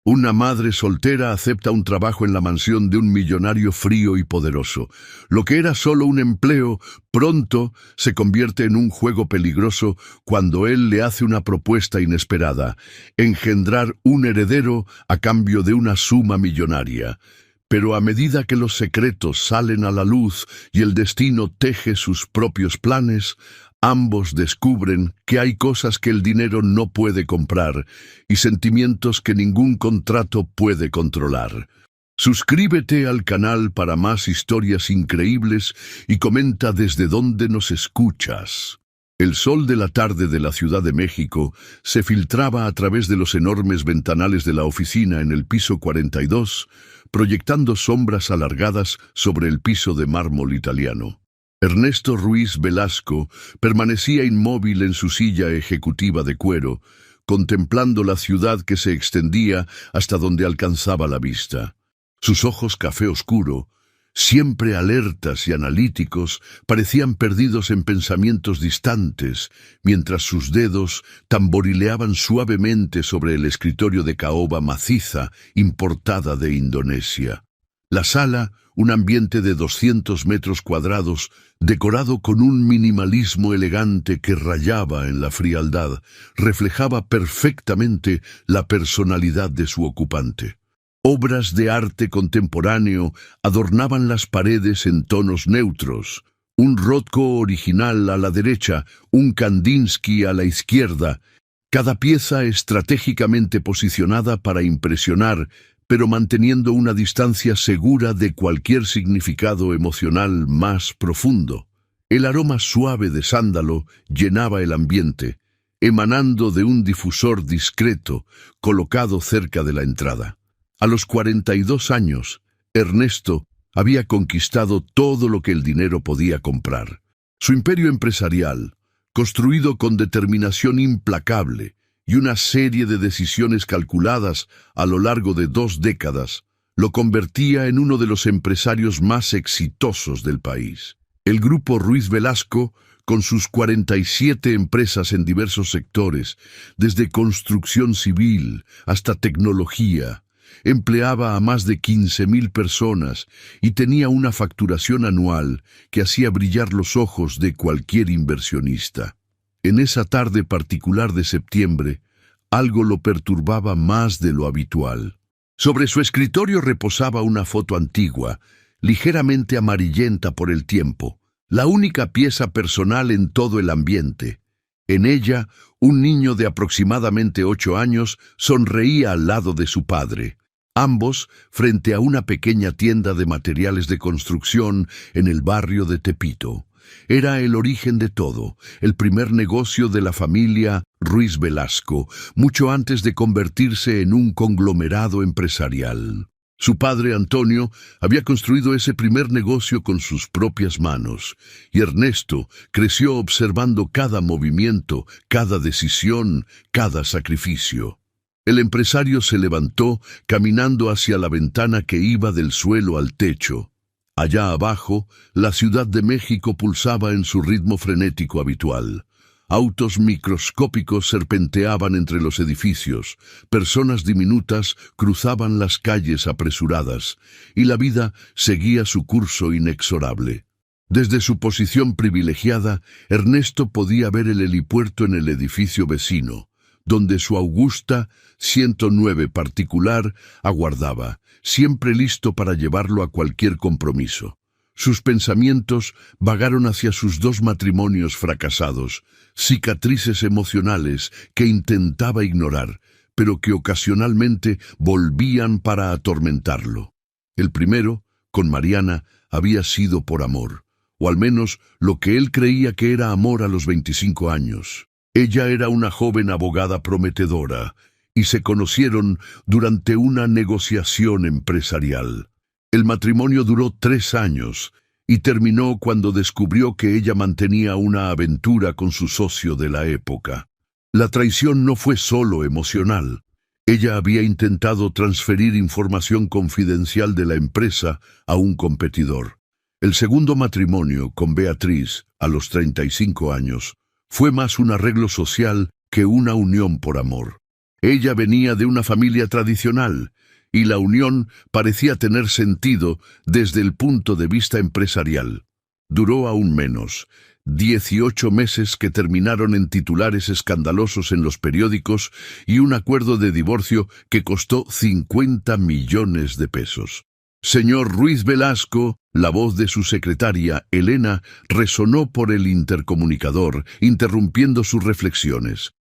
Una madre soltera acepta un trabajo en la mansión de un millonario frío y poderoso. Lo que era solo un empleo, pronto se convierte en un juego peligroso cuando él le hace una propuesta inesperada: engendrar un heredero a cambio de una suma millonaria. Pero a medida que los secretos salen a la luz y el destino teje sus propios planes, ambos descubren que hay cosas que el dinero no puede comprar y sentimientos que ningún contrato puede controlar. Suscríbete al canal para más historias increíbles y comenta desde dónde nos escuchas. El sol de la tarde de la Ciudad de México se filtraba a través de los enormes ventanales de la oficina en el piso 42, proyectando sombras alargadas sobre el piso de mármol italiano. Ernesto Ruiz Velasco permanecía inmóvil en su silla ejecutiva de cuero, contemplando la ciudad que se extendía hasta donde alcanzaba la vista. Sus ojos café oscuro, siempre alertas y analíticos, parecían perdidos en pensamientos distantes, mientras sus dedos tamborileaban suavemente sobre el escritorio de caoba maciza importada de Indonesia. La sala, un ambiente de 200 metros cuadrados, decorado con un minimalismo elegante que rayaba en la frialdad, reflejaba perfectamente la personalidad de su ocupante. Obras de arte contemporáneo adornaban las paredes en tonos neutros. Un Rothko original a la derecha, un Kandinsky a la izquierda, cada pieza estratégicamente posicionada para impresionar, pero manteniendo una distancia segura de cualquier significado emocional más profundo. El aroma suave de sándalo llenaba el ambiente, emanando de un difusor discreto colocado cerca de la entrada. A los 42 años, Ernesto había conquistado todo lo que el dinero podía comprar. Su imperio empresarial, construido con determinación implacable y una serie de decisiones calculadas a lo largo de 2 décadas, lo convertía en uno de los empresarios más exitosos del país. El grupo Ruiz Velasco, con sus 47 empresas en diversos sectores, desde construcción civil hasta tecnología, empleaba a más de 15.000 personas y tenía una facturación anual que hacía brillar los ojos de cualquier inversionista. En esa tarde particular de septiembre, algo lo perturbaba más de lo habitual. Sobre su escritorio reposaba una foto antigua, ligeramente amarillenta por el tiempo, la única pieza personal en todo el ambiente. En ella, un niño de aproximadamente 8 años sonreía al lado de su padre, ambos frente a una pequeña tienda de materiales de construcción en el barrio de Tepito. Era el origen de todo, el primer negocio de la familia Ruiz Velasco, mucho antes de convertirse en un conglomerado empresarial. Su padre, Antonio, había construido ese primer negocio con sus propias manos, y Ernesto creció observando cada movimiento, cada decisión, cada sacrificio. El empresario se levantó, caminando hacia la ventana que iba del suelo al techo. Allá abajo, la Ciudad de México pulsaba en su ritmo frenético habitual. Autos microscópicos serpenteaban entre los edificios, personas diminutas cruzaban las calles apresuradas, y la vida seguía su curso inexorable. Desde su posición privilegiada, Ernesto podía ver el helipuerto en el edificio vecino, donde su augusta 109 particular aguardaba, siempre listo para llevarlo a cualquier compromiso. Sus pensamientos vagaron hacia sus 2 matrimonios fracasados, cicatrices emocionales que intentaba ignorar, pero que ocasionalmente volvían para atormentarlo. El primero, con Mariana, había sido por amor, o al menos lo que él creía que era amor a los 25 años. Ella era una joven abogada prometedora, y se conocieron durante una negociación empresarial. El matrimonio duró 3 años y terminó cuando descubrió que ella mantenía una aventura con su socio de la época. La traición no fue solo emocional. Ella había intentado transferir información confidencial de la empresa a un competidor. El segundo matrimonio, con Beatriz, a los 35 años, fue más un arreglo social que una unión por amor. Ella venía de una familia tradicional, y la unión parecía tener sentido desde el punto de vista empresarial. Duró aún menos, 18 meses que terminaron en titulares escandalosos en los periódicos y un acuerdo de divorcio que costó 50 millones de pesos. Señor Ruiz Velasco, la voz de su secretaria, Elena, resonó por el intercomunicador, interrumpiendo sus reflexiones.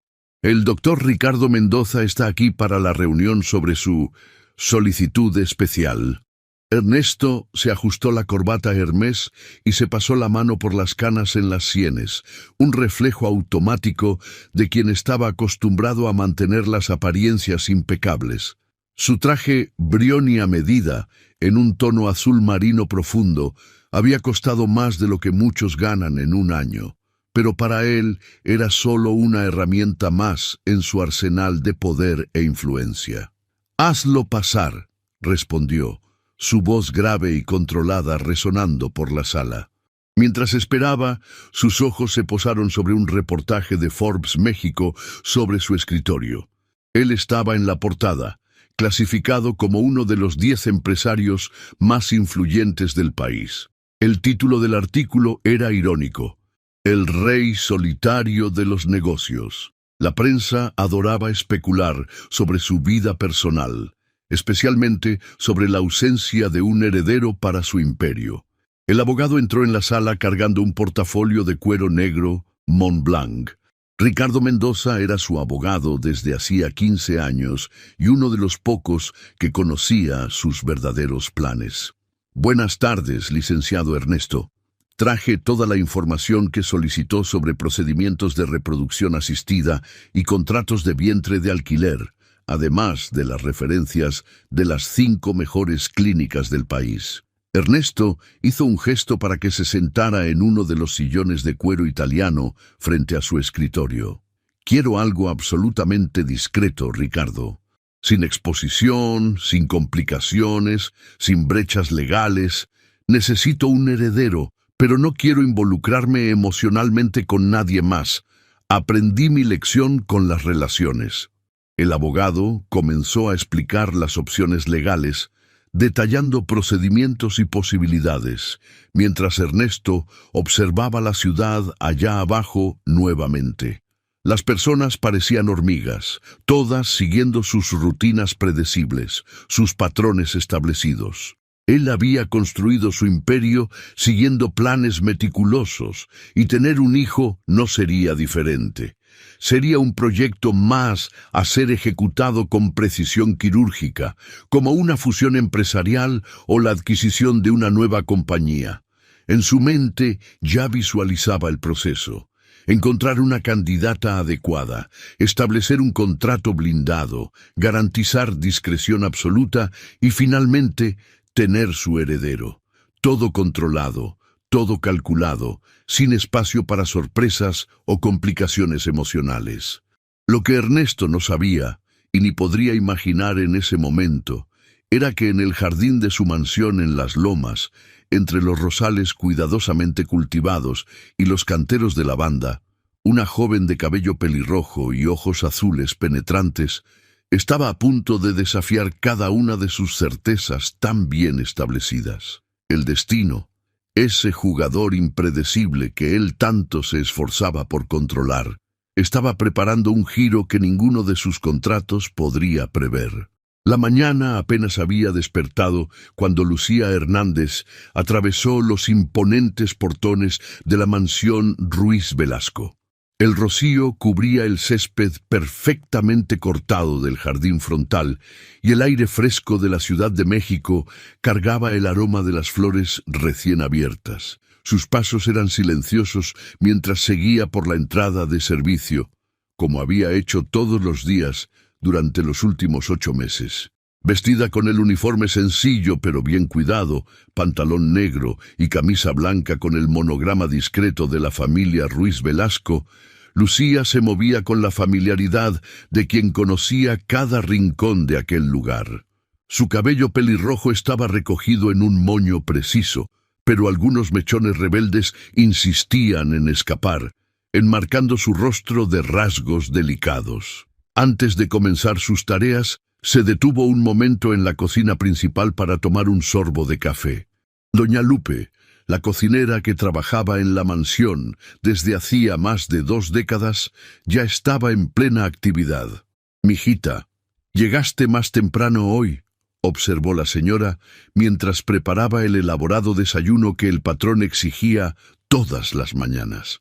El doctor Ricardo Mendoza está aquí para la reunión sobre su solicitud especial. Ernesto se ajustó la corbata Hermès y se pasó la mano por las canas en las sienes, un reflejo automático de quien estaba acostumbrado a mantener las apariencias impecables. Su traje Brioni a medida, en un tono azul marino profundo, había costado más de lo que muchos ganan en un año, pero para él era solo una herramienta más en su arsenal de poder e influencia. «Hazlo pasar», respondió, su voz grave y controlada resonando por la sala. Mientras esperaba, sus ojos se posaron sobre un reportaje de Forbes México sobre su escritorio. Él estaba en la portada, clasificado como uno de los 10 empresarios más influyentes del país. El título del artículo era irónico: «El rey solitario de los negocios». La prensa adoraba especular sobre su vida personal, especialmente sobre la ausencia de un heredero para su imperio. El abogado entró en la sala cargando un portafolio de cuero negro Montblanc. Ricardo Mendoza era su abogado desde hacía 15 años y uno de los pocos que conocía sus verdaderos planes. «Buenas tardes, licenciado Ernesto. Traje toda la información que solicitó sobre procedimientos de reproducción asistida y contratos de vientre de alquiler, además de las referencias de las 5 mejores clínicas del país». Ernesto hizo un gesto para que se sentara en uno de los sillones de cuero italiano frente a su escritorio. «Quiero algo absolutamente discreto, Ricardo. Sin exposición, sin complicaciones, sin brechas legales. Necesito un heredero, pero no quiero involucrarme emocionalmente con nadie más. Aprendí mi lección con las relaciones». El abogado comenzó a explicar las opciones legales, detallando procedimientos y posibilidades, mientras Ernesto observaba la ciudad allá abajo nuevamente. Las personas parecían hormigas, todas siguiendo sus rutinas predecibles, sus patrones establecidos. Él había construido su imperio siguiendo planes meticulosos, y tener un hijo no sería diferente. Sería un proyecto más a ser ejecutado con precisión quirúrgica, como una fusión empresarial o la adquisición de una nueva compañía. En su mente ya visualizaba el proceso: encontrar una candidata adecuada, establecer un contrato blindado, garantizar discreción absoluta y finalmente tener su heredero. Todo controlado, todo calculado, sin espacio para sorpresas o complicaciones emocionales. Lo que Ernesto no sabía, y ni podría imaginar en ese momento, era que en el jardín de su mansión en Las Lomas, entre los rosales cuidadosamente cultivados y los canteros de lavanda, una joven de cabello pelirrojo y ojos azules penetrantes estaba a punto de desafiar cada una de sus certezas tan bien establecidas. El destino, ese jugador impredecible que él tanto se esforzaba por controlar, estaba preparando un giro que ninguno de sus contratos podría prever. La mañana apenas había despertado cuando Lucía Hernández atravesó los imponentes portones de la mansión Ruiz Velasco. El rocío cubría el césped perfectamente cortado del jardín frontal y el aire fresco de la Ciudad de México cargaba el aroma de las flores recién abiertas. Sus pasos eran silenciosos mientras seguía por la entrada de servicio, como había hecho todos los días durante los últimos 8 meses. Vestida con el uniforme sencillo pero bien cuidado, pantalón negro y camisa blanca con el monograma discreto de la familia Ruiz Velasco, Lucía se movía con la familiaridad de quien conocía cada rincón de aquel lugar. Su cabello pelirrojo estaba recogido en un moño preciso, pero algunos mechones rebeldes insistían en escapar, enmarcando su rostro de rasgos delicados. Antes de comenzar sus tareas, se detuvo un momento en la cocina principal para tomar un sorbo de café. Doña Lupe, la cocinera que trabajaba en la mansión desde hacía más de 2 décadas, ya estaba en plena actividad. «Mijita, llegaste más temprano hoy», observó la señora mientras preparaba el elaborado desayuno que el patrón exigía todas las mañanas.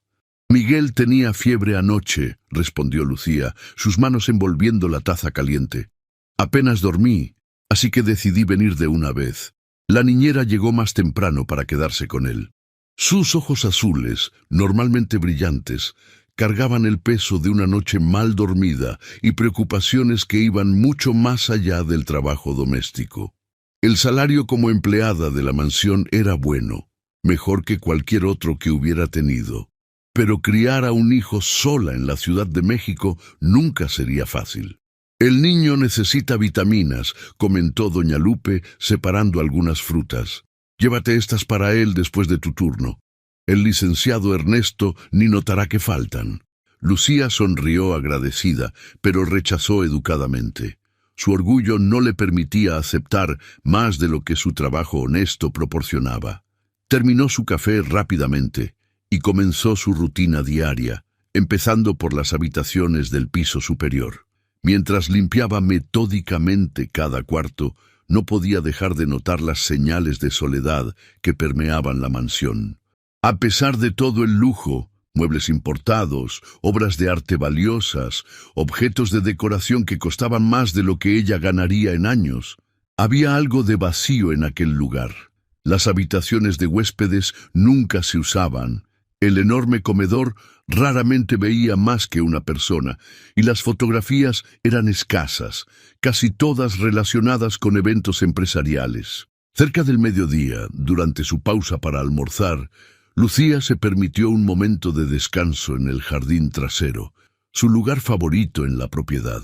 «Miguel tenía fiebre anoche», respondió Lucía, sus manos envolviendo la taza caliente. «Apenas dormí, así que decidí venir de una vez». La niñera llegó más temprano para quedarse con él. Sus ojos azules, normalmente brillantes, cargaban el peso de una noche mal dormida y preocupaciones que iban mucho más allá del trabajo doméstico. El salario como empleada de la mansión era bueno, mejor que cualquier otro que hubiera tenido. Pero criar a un hijo sola en la Ciudad de México nunca sería fácil. «El niño necesita vitaminas», comentó doña Lupe, separando algunas frutas. «Llévate estas para él después de tu turno. El licenciado Ernesto ni notará que faltan». Lucía sonrió agradecida, pero rechazó educadamente. Su orgullo no le permitía aceptar más de lo que su trabajo honesto proporcionaba. Terminó su café rápidamente y comenzó su rutina diaria, empezando por las habitaciones del piso superior. Mientras limpiaba metódicamente cada cuarto, no podía dejar de notar las señales de soledad que permeaban la mansión. A pesar de todo el lujo, muebles importados, obras de arte valiosas, objetos de decoración que costaban más de lo que ella ganaría en años, había algo de vacío en aquel lugar. Las habitaciones de huéspedes nunca se usaban. El enorme comedor raramente veía más que una persona, y las fotografías eran escasas, casi todas relacionadas con eventos empresariales. Cerca del mediodía, durante su pausa para almorzar, Lucía se permitió un momento de descanso en el jardín trasero, su lugar favorito en la propiedad.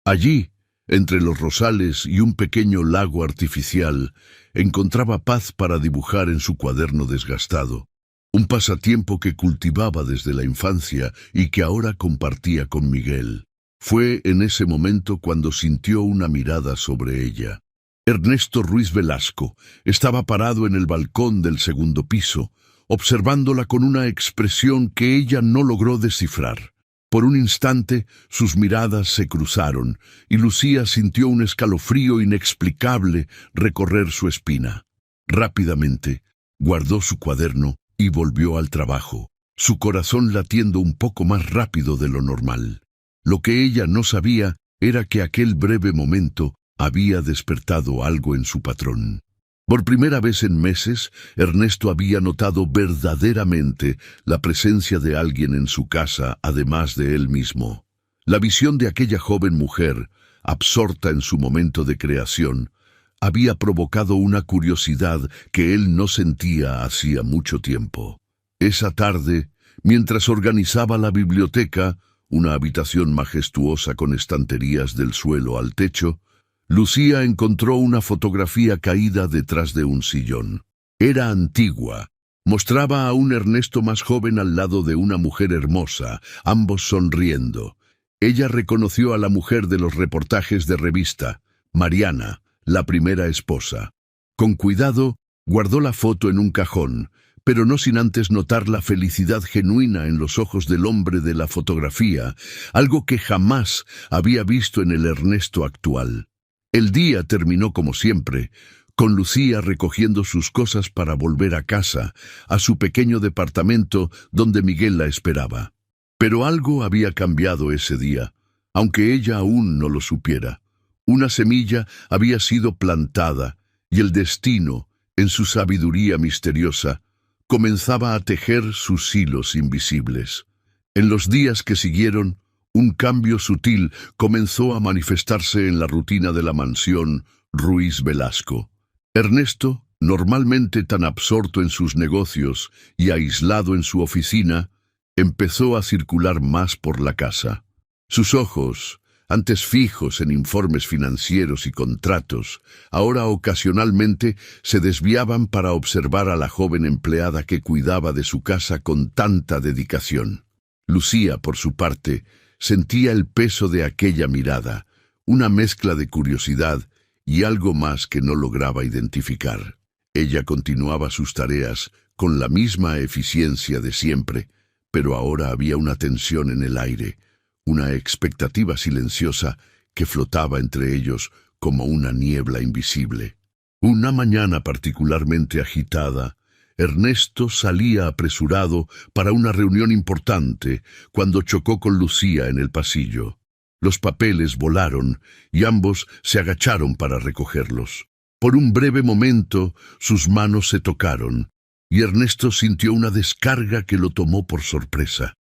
Allí, entre los rosales y un pequeño lago artificial, encontraba paz para dibujar en su cuaderno desgastado. Un pasatiempo que cultivaba desde la infancia y que ahora compartía con Miguel. Fue en ese momento cuando sintió una mirada sobre ella. Ernesto Ruiz Velasco estaba parado en el balcón del segundo piso, observándola con una expresión que ella no logró descifrar. Por un instante, sus miradas se cruzaron y Lucía sintió un escalofrío inexplicable recorrer su espina. Rápidamente, guardó su cuaderno y volvió al trabajo, su corazón latiendo un poco más rápido de lo normal. Lo que ella no sabía era que aquel breve momento había despertado algo en su patrón. Por primera vez en meses, Ernesto había notado verdaderamente la presencia de alguien en su casa, además de él mismo. La visión de aquella joven mujer, absorta en su momento de creación, había provocado una curiosidad que él no sentía hacía mucho tiempo. Esa tarde, mientras organizaba la biblioteca, una habitación majestuosa con estanterías del suelo al techo, Lucía encontró una fotografía caída detrás de un sillón. Era antigua. Mostraba a un Ernesto más joven al lado de una mujer hermosa, ambos sonriendo. Ella reconoció a la mujer de los reportajes de revista, Mariana, la primera esposa. Con cuidado, guardó la foto en un cajón, pero no sin antes notar la felicidad genuina en los ojos del hombre de la fotografía, algo que jamás había visto en el Ernesto actual. El día terminó como siempre, con Lucía recogiendo sus cosas para volver a casa, a su pequeño departamento donde Miguel la esperaba. Pero algo había cambiado ese día, aunque ella aún no lo supiera. Una semilla había sido plantada y el destino, en su sabiduría misteriosa, comenzaba a tejer sus hilos invisibles. En los días que siguieron, un cambio sutil comenzó a manifestarse en la rutina de la mansión Ruiz Velasco. Ernesto, normalmente tan absorto en sus negocios y aislado en su oficina, empezó a circular más por la casa. Sus ojos, antes fijos en informes financieros y contratos, ahora ocasionalmente se desviaban para observar a la joven empleada que cuidaba de su casa con tanta dedicación. Lucía, por su parte, Sentía el peso de aquella mirada, una mezcla de curiosidad y algo más que no lograba identificar. Ella continuaba sus tareas con la misma eficiencia de siempre, pero ahora había una tensión en el aire, una expectativa silenciosa que flotaba entre ellos como una niebla invisible. Una mañana particularmente agitada, Ernesto salía apresurado para una reunión importante cuando chocó con Lucía en el pasillo. Los papeles volaron y ambos se agacharon para recogerlos. Por un breve momento sus manos se tocaron y Ernesto sintió una descarga que lo tomó por sorpresa.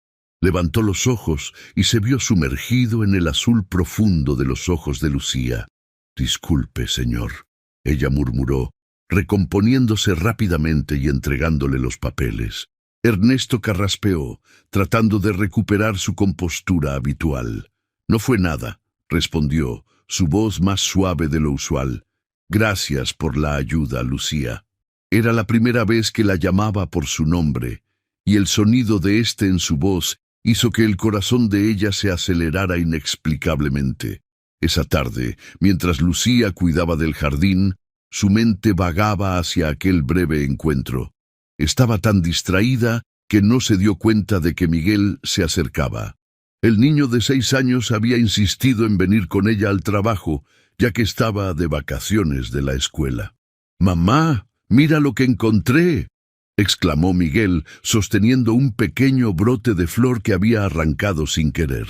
Levantó los ojos y se vio sumergido en el azul profundo de los ojos de Lucía. «Disculpe, señor», ella murmuró, recomponiéndose rápidamente y entregándole los papeles. Ernesto carraspeó, tratando de recuperar su compostura habitual. «No fue nada», respondió, su voz más suave de lo usual. «Gracias por la ayuda, Lucía». Era la primera vez que la llamaba por su nombre, y el sonido de éste en su voz hizo que el corazón de ella se acelerara inexplicablemente. Esa tarde, mientras Lucía cuidaba del jardín, su mente vagaba hacia aquel breve encuentro. Estaba tan distraída que no se dio cuenta de que Miguel se acercaba. El niño de 6 años había insistido en venir con ella al trabajo, ya que estaba de vacaciones de la escuela. «Mamá, mira lo que encontré», exclamó Miguel, sosteniendo un pequeño brote de flor que había arrancado sin querer.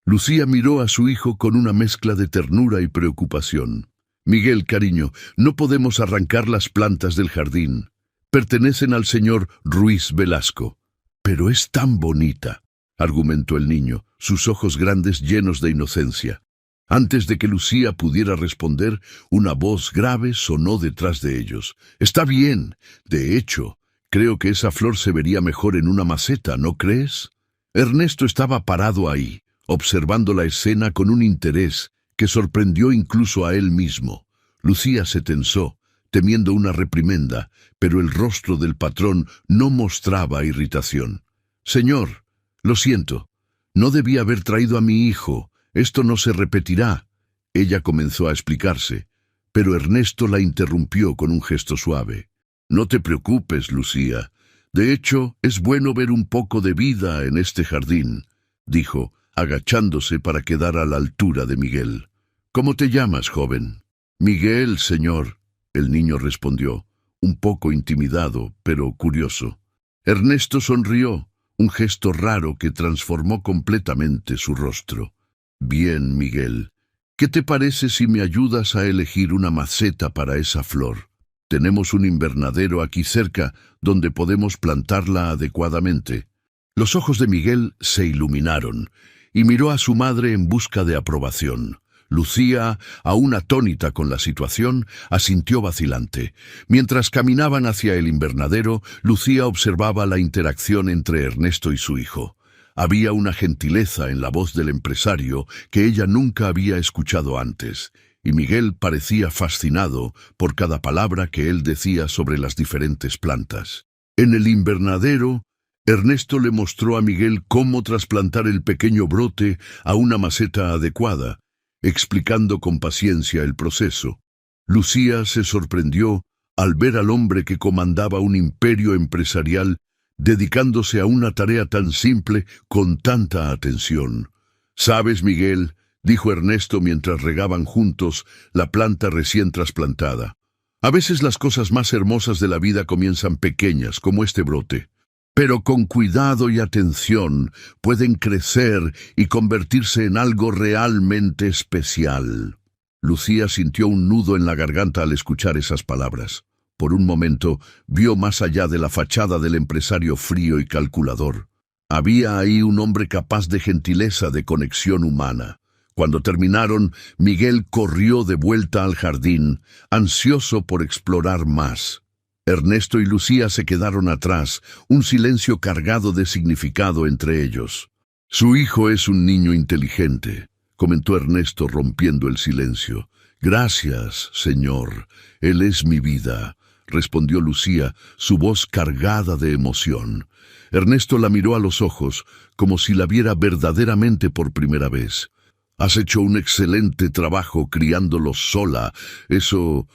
Lucía miró a su hijo con una mezcla de ternura y preocupación. «Miguel, cariño, no podemos arrancar las plantas del jardín. Pertenecen al señor Ruiz Velasco». «Pero es tan bonita», argumentó el niño, sus ojos grandes llenos de inocencia. Antes de que Lucía pudiera responder, una voz grave sonó detrás de ellos. «Está bien. De hecho, creo que esa flor se vería mejor en una maceta, ¿no crees?» Ernesto estaba parado ahí, observando la escena con un interés que sorprendió incluso a él mismo. Lucía se tensó, temiendo una reprimenda, pero el rostro del patrón no mostraba irritación. «Señor, lo siento. No debí haber traído a mi hijo. Esto no se repetirá». Ella comenzó a explicarse, pero Ernesto la interrumpió con un gesto suave. «No te preocupes, Lucía. De hecho, es bueno ver un poco de vida en este jardín», dijo, agachándose para quedar a la altura de Miguel. «¿Cómo te llamas, joven?» «Miguel, señor», el niño respondió, un poco intimidado, pero curioso. Ernesto sonrió, un gesto raro que transformó completamente su rostro. «Bien, Miguel. ¿Qué te parece si me ayudas a elegir una maceta para esa flor? Tenemos un invernadero aquí cerca donde podemos plantarla adecuadamente». Los ojos de Miguel se iluminaron y miró a su madre en busca de aprobación. Lucía, aún atónita con la situación, asintió vacilante. Mientras caminaban hacia el invernadero, Lucía observaba la interacción entre Ernesto y su hijo. Había una gentileza en la voz del empresario que ella nunca había escuchado antes, y Miguel parecía fascinado por cada palabra que él decía sobre las diferentes plantas. En el invernadero, Ernesto le mostró a Miguel cómo trasplantar el pequeño brote a una maceta adecuada, explicando con paciencia el proceso. Lucía se sorprendió al ver al hombre que comandaba un imperio empresarial dedicándose a una tarea tan simple con tanta atención. «¿Sabes, Miguel?», dijo Ernesto mientras regaban juntos la planta recién trasplantada. «A veces las cosas más hermosas de la vida comienzan pequeñas, como este brote. Pero con cuidado y atención pueden crecer y convertirse en algo realmente especial». Lucía sintió un nudo en la garganta al escuchar esas palabras. Por un momento vio más allá de la fachada del empresario frío y calculador. Había ahí un hombre capaz de gentileza, de conexión humana. Cuando terminaron, Miguel corrió de vuelta al jardín, ansioso por explorar más. Ernesto y Lucía se quedaron atrás, un silencio cargado de significado entre ellos. «Su hijo es un niño inteligente», comentó Ernesto rompiendo el silencio. «Gracias, señor. Él es mi vida. respondió Lucía, su voz cargada de emoción. Ernesto la miró a los ojos, como si la viera verdaderamente por primera vez. Has hecho un excelente trabajo criándolos sola. Eso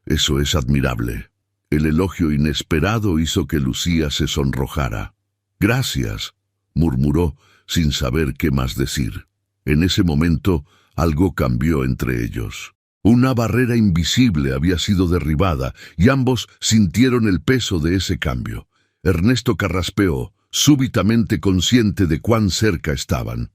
es admirable. El elogio inesperado hizo que Lucía se sonrojara. Gracias, murmuró, sin saber qué más decir. En ese momento, algo cambió entre ellos. Una barrera invisible había sido derribada y ambos sintieron el peso de ese cambio. Ernesto carraspeó, súbitamente consciente de cuán cerca estaban.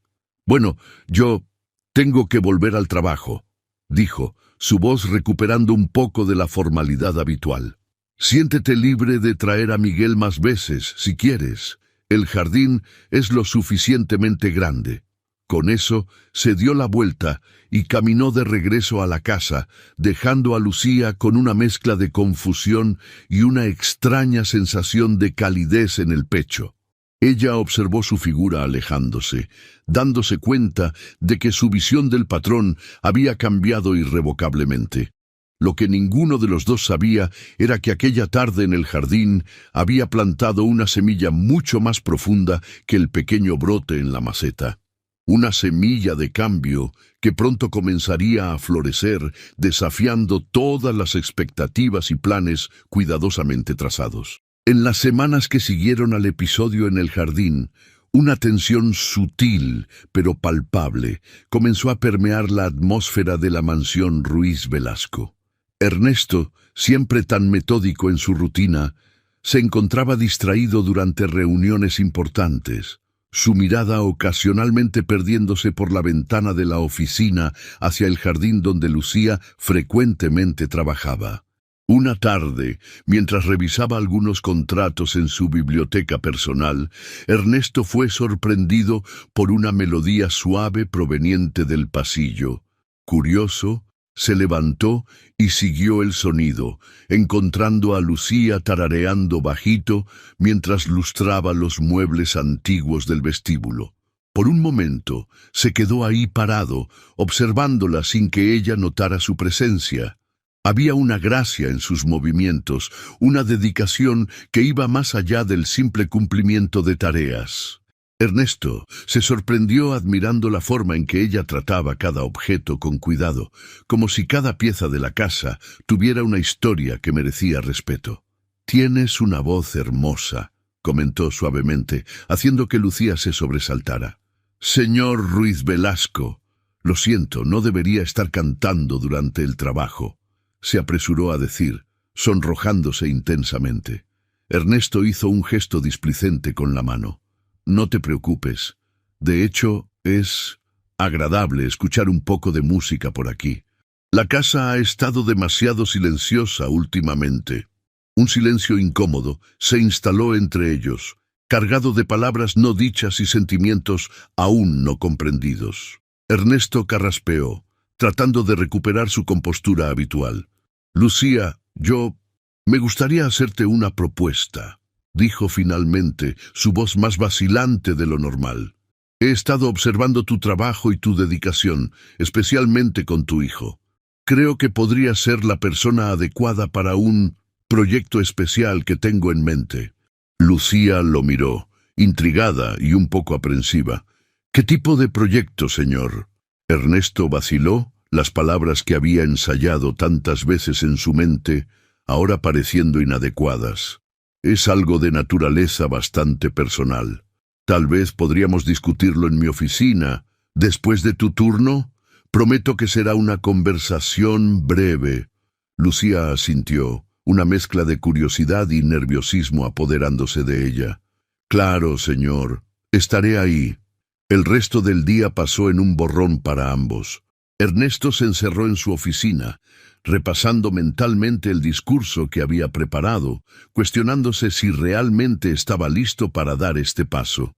Bueno, yo tengo que volver al trabajo, dijo, su voz recuperando un poco de la formalidad habitual. Siéntete libre de traer a Miguel más veces, si quieres. El jardín es lo suficientemente grande. Con eso, se dio la vuelta y caminó de regreso a la casa, dejando a Lucía con una mezcla de confusión y una extraña sensación de calidez en el pecho. Ella observó su figura alejándose, dándose cuenta de que su visión del patrón había cambiado irrevocablemente. Lo que ninguno de los dos sabía era que aquella tarde en el jardín había plantado una semilla mucho más profunda que el pequeño brote en la maceta. Una semilla de cambio que pronto comenzaría a florecer, desafiando todas las expectativas y planes cuidadosamente trazados. En las semanas que siguieron al episodio en el jardín, una tensión sutil, pero palpable, comenzó a permear la atmósfera de la mansión Ruiz Velasco. Ernesto, siempre tan metódico en su rutina, se encontraba distraído durante reuniones importantes, su mirada ocasionalmente perdiéndose por la ventana de la oficina hacia el jardín donde Lucía frecuentemente trabajaba. Una tarde, mientras revisaba algunos contratos en su biblioteca personal, Ernesto fue sorprendido por una melodía suave proveniente del pasillo. Curioso, se levantó y siguió el sonido, encontrando a Lucía tarareando bajito mientras lustraba los muebles antiguos del vestíbulo. Por un momento, se quedó ahí parado, observándola sin que ella notara su presencia. Había una gracia en sus movimientos, una dedicación que iba más allá del simple cumplimiento de tareas. Ernesto se sorprendió admirando la forma en que ella trataba cada objeto con cuidado, como si cada pieza de la casa tuviera una historia que merecía respeto. «Tienes una voz hermosa», comentó suavemente, haciendo que Lucía se sobresaltara. «Señor Ruiz Velasco, lo siento, no debería estar cantando durante el trabajo», se apresuró a decir, sonrojándose intensamente. Ernesto hizo un gesto displicente con la mano. «No te preocupes. De hecho, es agradable escuchar un poco de música por aquí. La casa ha estado demasiado silenciosa últimamente». Un silencio incómodo se instaló entre ellos, cargado de palabras no dichas y sentimientos aún no comprendidos. Ernesto carraspeó, tratando de recuperar su compostura habitual. «Lucía, me gustaría hacerte una propuesta», dijo finalmente, su voz más vacilante de lo normal. «He estado observando tu trabajo y tu dedicación, especialmente con tu hijo. Creo que podrías ser la persona adecuada para un proyecto especial que tengo en mente». Lucía lo miró, intrigada y un poco aprensiva. «¿Qué tipo de proyecto, señor?» Ernesto vaciló, las palabras que había ensayado tantas veces en su mente, ahora pareciendo inadecuadas. «Es algo de naturaleza bastante personal. Tal vez podríamos discutirlo en mi oficina. Después de tu turno, prometo que será una conversación breve». Lucía asintió, una mezcla de curiosidad y nerviosismo apoderándose de ella. «Claro, señor, estaré ahí». El resto del día pasó en un borrón para ambos. Ernesto se encerró en su oficina, repasando mentalmente el discurso que había preparado, cuestionándose si realmente estaba listo para dar este paso.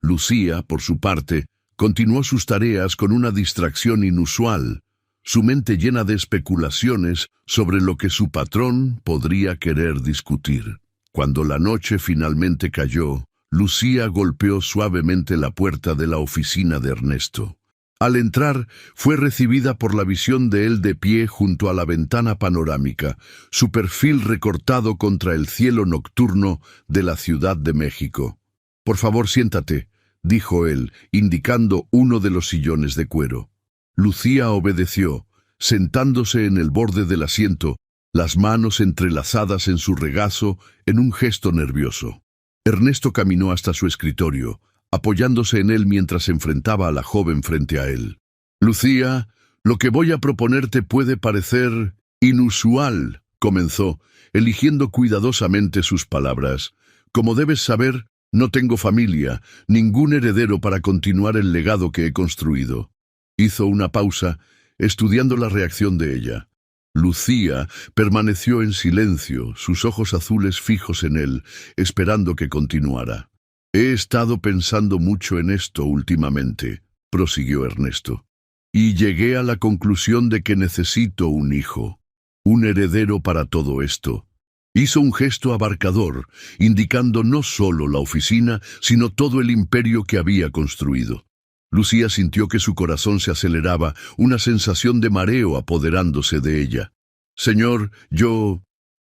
Lucía, por su parte, continuó sus tareas con una distracción inusual, su mente llena de especulaciones sobre lo que su patrón podría querer discutir. Cuando la noche finalmente cayó, Lucía golpeó suavemente la puerta de la oficina de Ernesto. Al entrar, fue recibida por la visión de él de pie junto a la ventana panorámica, su perfil recortado contra el cielo nocturno de la Ciudad de México. «Por favor, siéntate», dijo él, indicando uno de los sillones de cuero. Lucía obedeció, sentándose en el borde del asiento, las manos entrelazadas en su regazo en un gesto nervioso. Ernesto caminó hasta su escritorio, apoyándose en él mientras enfrentaba a la joven frente a él. «Lucía, lo que voy a proponerte puede parecer inusual», comenzó, eligiendo cuidadosamente sus palabras. «Como debes saber, no tengo familia, ningún heredero para continuar el legado que he construido». Hizo una pausa, estudiando la reacción de ella. Lucía permaneció en silencio, sus ojos azules fijos en él, esperando que continuara. «He estado pensando mucho en esto últimamente», prosiguió Ernesto, «y llegué a la conclusión de que necesito un hijo, un heredero para todo esto». Hizo un gesto abarcador, indicando no solo la oficina, sino todo el imperio que había construido. Lucía sintió que su corazón se aceleraba, una sensación de mareo apoderándose de ella. «Señor, yo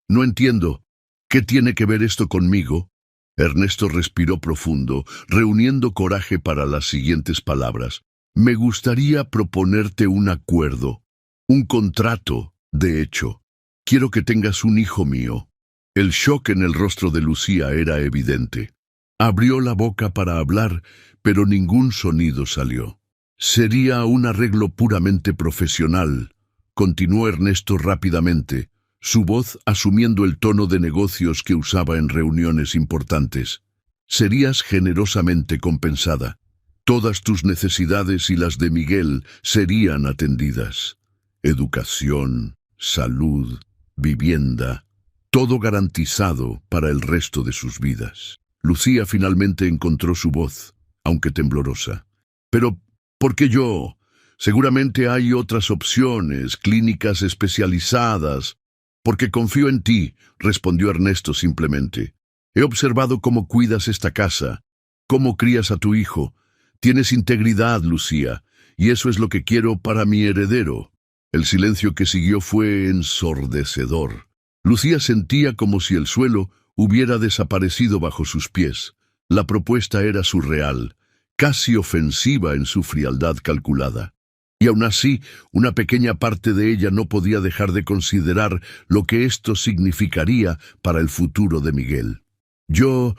no entiendo. ¿Qué tiene que ver esto conmigo?» Ernesto respiró profundo, reuniendo coraje para las siguientes palabras. «Me gustaría proponerte un acuerdo, un contrato, de hecho. Quiero que tengas un hijo mío». El shock en el rostro de Lucía era evidente. Abrió la boca para hablar, pero ningún sonido salió. «Sería un arreglo puramente profesional», continuó Ernesto rápidamente, su voz asumiendo el tono de negocios que usaba en reuniones importantes. «Serías generosamente compensada. Todas tus necesidades y las de Miguel serían atendidas. Educación, salud, vivienda, todo garantizado para el resto de sus vidas». Lucía finalmente encontró su voz, aunque temblorosa. «Pero, ¿por qué yo? Seguramente hay otras opciones, clínicas especializadas». «Porque confío en ti», respondió Ernesto simplemente. «He observado cómo cuidas esta casa, cómo crías a tu hijo. Tienes integridad, Lucía, y eso es lo que quiero para mi heredero». El silencio que siguió fue ensordecedor. Lucía sentía como si el suelo hubiera desaparecido bajo sus pies. La propuesta era surreal, casi ofensiva en su frialdad calculada. Y aún así, una pequeña parte de ella no podía dejar de considerar lo que esto significaría para el futuro de Miguel. «Yo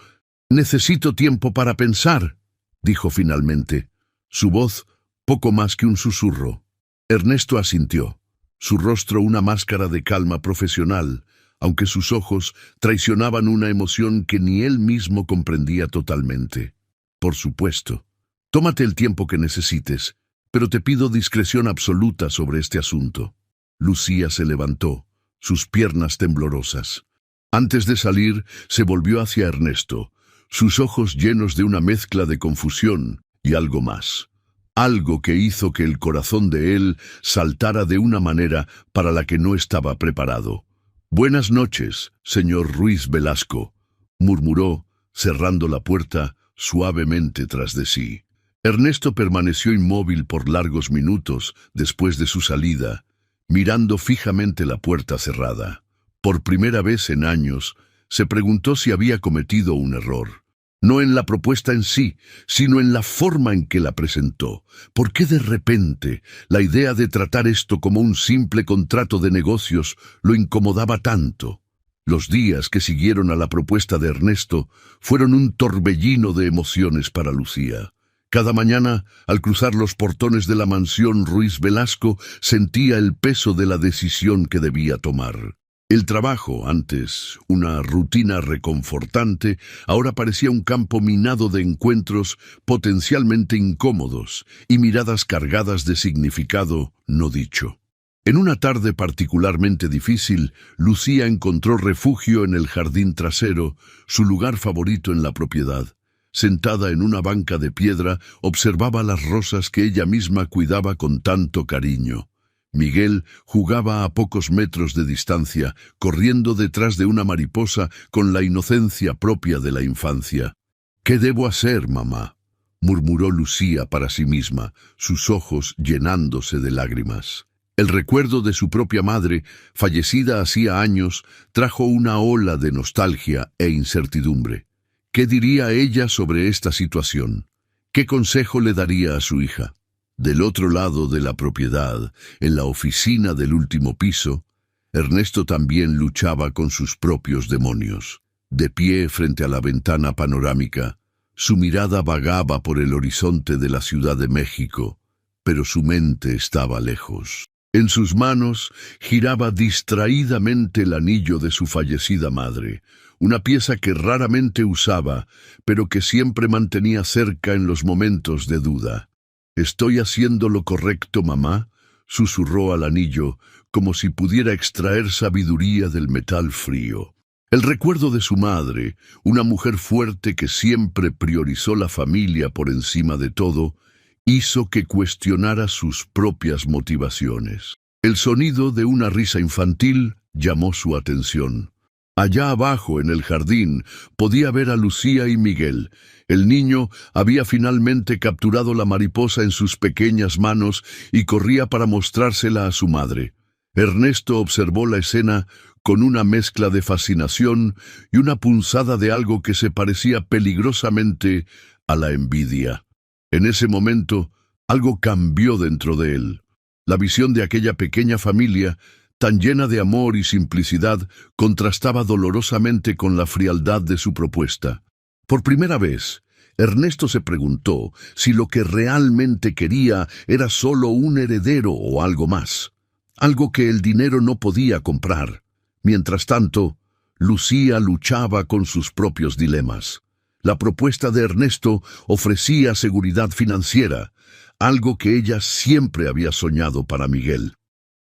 necesito tiempo para pensar», dijo finalmente, su voz poco más que un susurro. Ernesto asintió, su rostro una máscara de calma profesional, aunque sus ojos traicionaban una emoción que ni él mismo comprendía totalmente. «Por supuesto. Tómate el tiempo que necesites, pero te pido discreción absoluta sobre este asunto». Lucía se levantó, sus piernas temblorosas. Antes de salir, se volvió hacia Ernesto, sus ojos llenos de una mezcla de confusión y algo más. Algo que hizo que el corazón de él saltara de una manera para la que no estaba preparado. «Buenas noches, señor Ruiz Velasco», murmuró, cerrando la puerta suavemente tras de sí. Ernesto permaneció inmóvil por largos minutos después de su salida, mirando fijamente la puerta cerrada. Por primera vez en años, se preguntó si había cometido un error. No en la propuesta en sí, sino en la forma en que la presentó. ¿Por qué de repente la idea de tratar esto como un simple contrato de negocios lo incomodaba tanto? Los días que siguieron a la propuesta de Ernesto fueron un torbellino de emociones para Lucía. Cada mañana, al cruzar los portones de la mansión Ruiz Velasco, sentía el peso de la decisión que debía tomar. El trabajo, antes una rutina reconfortante, ahora parecía un campo minado de encuentros potencialmente incómodos y miradas cargadas de significado no dicho. En una tarde particularmente difícil, Lucía encontró refugio en el jardín trasero, su lugar favorito en la propiedad. Sentada en una banca de piedra, observaba las rosas que ella misma cuidaba con tanto cariño. Miguel jugaba a pocos metros de distancia, corriendo detrás de una mariposa con la inocencia propia de la infancia. «¿Qué debo hacer, mamá?», murmuró Lucía para sí misma, sus ojos llenándose de lágrimas. El recuerdo de su propia madre, fallecida hacía años, trajo una ola de nostalgia e incertidumbre. ¿Qué diría ella sobre esta situación? ¿Qué consejo le daría a su hija? Del otro lado de la propiedad, en la oficina del último piso, Ernesto también luchaba con sus propios demonios. De pie frente a la ventana panorámica, su mirada vagaba por el horizonte de la Ciudad de México, pero su mente estaba lejos. En sus manos giraba distraídamente el anillo de su fallecida madre, una pieza que raramente usaba, pero que siempre mantenía cerca en los momentos de duda. «¿Estoy haciendo lo correcto, mamá?», susurró al anillo, como si pudiera extraer sabiduría del metal frío. El recuerdo de su madre, una mujer fuerte que siempre priorizó la familia por encima de todo, hizo que cuestionara sus propias motivaciones. El sonido de una risa infantil llamó su atención. Allá abajo, en el jardín, podía ver a Lucía y Miguel. El niño había finalmente capturado la mariposa en sus pequeñas manos y corría para mostrársela a su madre. Ernesto observó la escena con una mezcla de fascinación y una punzada de algo que se parecía peligrosamente a la envidia. En ese momento, algo cambió dentro de él. La visión de aquella pequeña familia, tan llena de amor y simplicidad, contrastaba dolorosamente con la frialdad de su propuesta. Por primera vez, Ernesto se preguntó si lo que realmente quería era solo un heredero o algo más, algo que el dinero no podía comprar. Mientras tanto, Lucía luchaba con sus propios dilemas. La propuesta de Ernesto ofrecía seguridad financiera, algo que ella siempre había soñado para Miguel.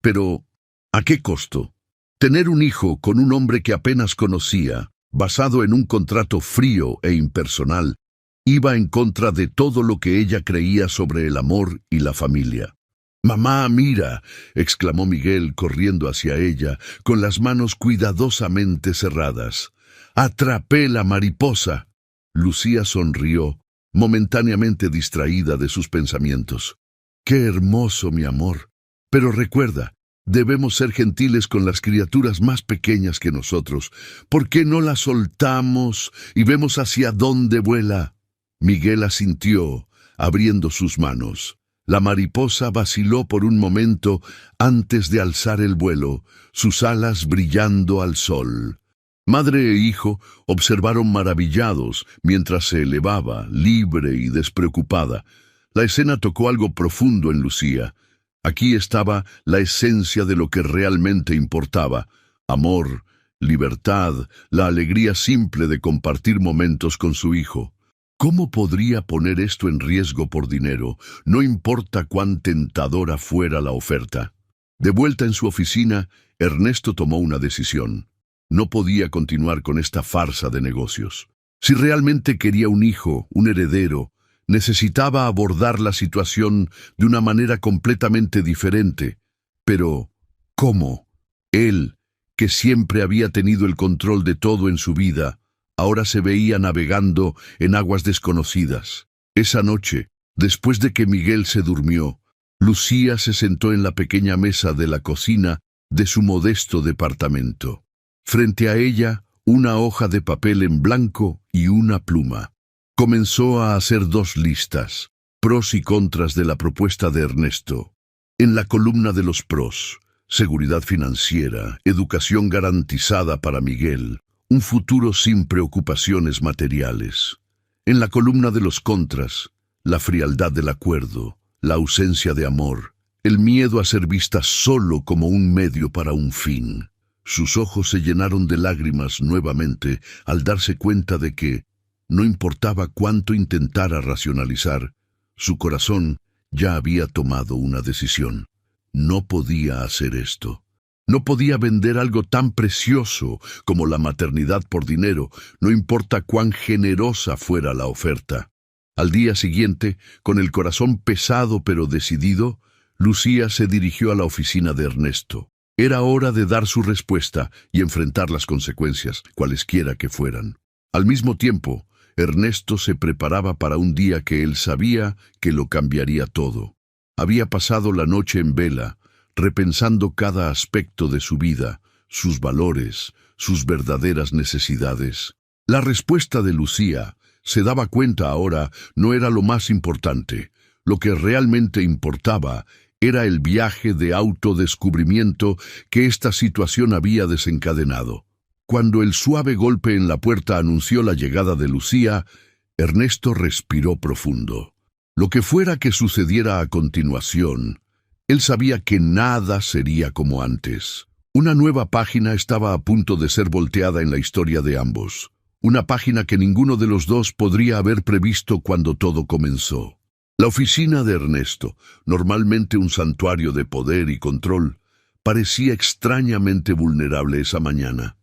Pero, ¿a qué costo? Tener un hijo con un hombre que apenas conocía, basado en un contrato frío e impersonal, iba en contra de todo lo que ella creía sobre el amor y la familia. «Mamá, mira», exclamó Miguel corriendo hacia ella, con las manos cuidadosamente cerradas. «Atrapé la mariposa». Lucía sonrió, momentáneamente distraída de sus pensamientos. «Qué hermoso, mi amor. Pero recuerda, debemos ser gentiles con las criaturas más pequeñas que nosotros. ¿Por qué no la soltamos y vemos hacia dónde vuela?» Miguel asintió, abriendo sus manos. La mariposa vaciló por un momento antes de alzar el vuelo, sus alas brillando al sol. Madre e hijo observaron maravillados mientras se elevaba, libre y despreocupada. La escena tocó algo profundo en Lucía. Aquí estaba la esencia de lo que realmente importaba: amor, libertad, la alegría simple de compartir momentos con su hijo. ¿Cómo podría poner esto en riesgo por dinero, no importa cuán tentadora fuera la oferta? De vuelta en su oficina, Ernesto tomó una decisión. No podía continuar con esta farsa de negocios. Si realmente quería un hijo, un heredero, necesitaba abordar la situación de una manera completamente diferente. Pero, ¿cómo? Él, que siempre había tenido el control de todo en su vida, ahora se veía navegando en aguas desconocidas. Esa noche, después de que Miguel se durmió, Lucía se sentó en la pequeña mesa de la cocina de su modesto departamento. Frente a ella, una hoja de papel en blanco y una pluma. Comenzó a hacer 2 listas, pros y contras de la propuesta de Ernesto. En la columna de los pros, seguridad financiera, educación garantizada para Miguel, un futuro sin preocupaciones materiales. En la columna de los contras, la frialdad del acuerdo, la ausencia de amor, el miedo a ser vista solo como un medio para un fin. Sus ojos se llenaron de lágrimas nuevamente al darse cuenta de que, no importaba cuánto intentara racionalizar, su corazón ya había tomado una decisión. No podía hacer esto. No podía vender algo tan precioso como la maternidad por dinero, no importa cuán generosa fuera la oferta. Al día siguiente, con el corazón pesado pero decidido, Lucía se dirigió a la oficina de Ernesto. Era hora de dar su respuesta y enfrentar las consecuencias, cualesquiera que fueran. Al mismo tiempo, Ernesto se preparaba para un día que él sabía que lo cambiaría todo. Había pasado la noche en vela, repensando cada aspecto de su vida, sus valores, sus verdaderas necesidades. La respuesta de Lucía, se daba cuenta ahora, no era lo más importante. Lo que realmente importaba era el viaje de autodescubrimiento que esta situación había desencadenado. Cuando el suave golpe en la puerta anunció la llegada de Lucía, Ernesto respiró profundo. Lo que fuera que sucediera a continuación, él sabía que nada sería como antes. Una nueva página estaba a punto de ser volteada en la historia de ambos. Una página que ninguno de los dos podría haber previsto cuando todo comenzó. La oficina de Ernesto, normalmente un santuario de poder y control, parecía extrañamente vulnerable esa mañana.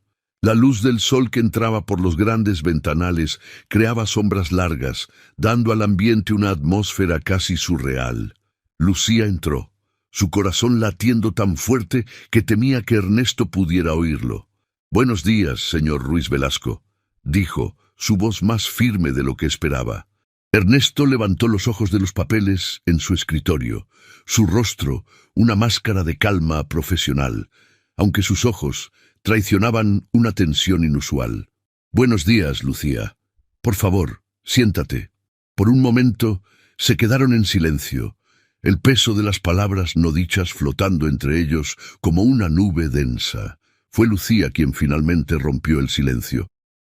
La luz del sol que entraba por los grandes ventanales creaba sombras largas, dando al ambiente una atmósfera casi surreal. Lucía entró, su corazón latiendo tan fuerte que temía que Ernesto pudiera oírlo. «Buenos días, señor Ruiz Velasco», dijo, su voz más firme de lo que esperaba. Ernesto levantó los ojos de los papeles en su escritorio, su rostro una máscara de calma profesional, aunque sus ojos traicionaban una tensión inusual. «Buenos días, Lucía. Por favor, siéntate». Por un momento se quedaron en silencio, el peso de las palabras no dichas flotando entre ellos como una nube densa. Fue Lucía quien finalmente rompió el silencio.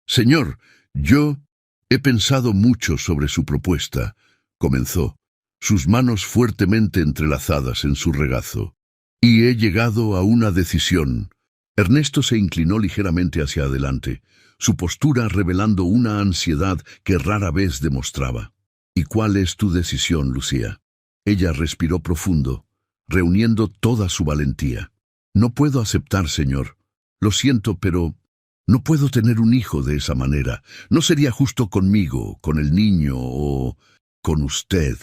«Señor, yo he pensado mucho sobre su propuesta», comenzó, sus manos fuertemente entrelazadas en su regazo. «Y he llegado a una decisión». Ernesto se inclinó ligeramente hacia adelante, su postura revelando una ansiedad que rara vez demostraba. «¿Y cuál es tu decisión, Lucía?». Ella respiró profundo, reuniendo toda su valentía. «No puedo aceptar, señor. Lo siento, pero no puedo tener un hijo de esa manera. No sería justo conmigo, con el niño o con usted».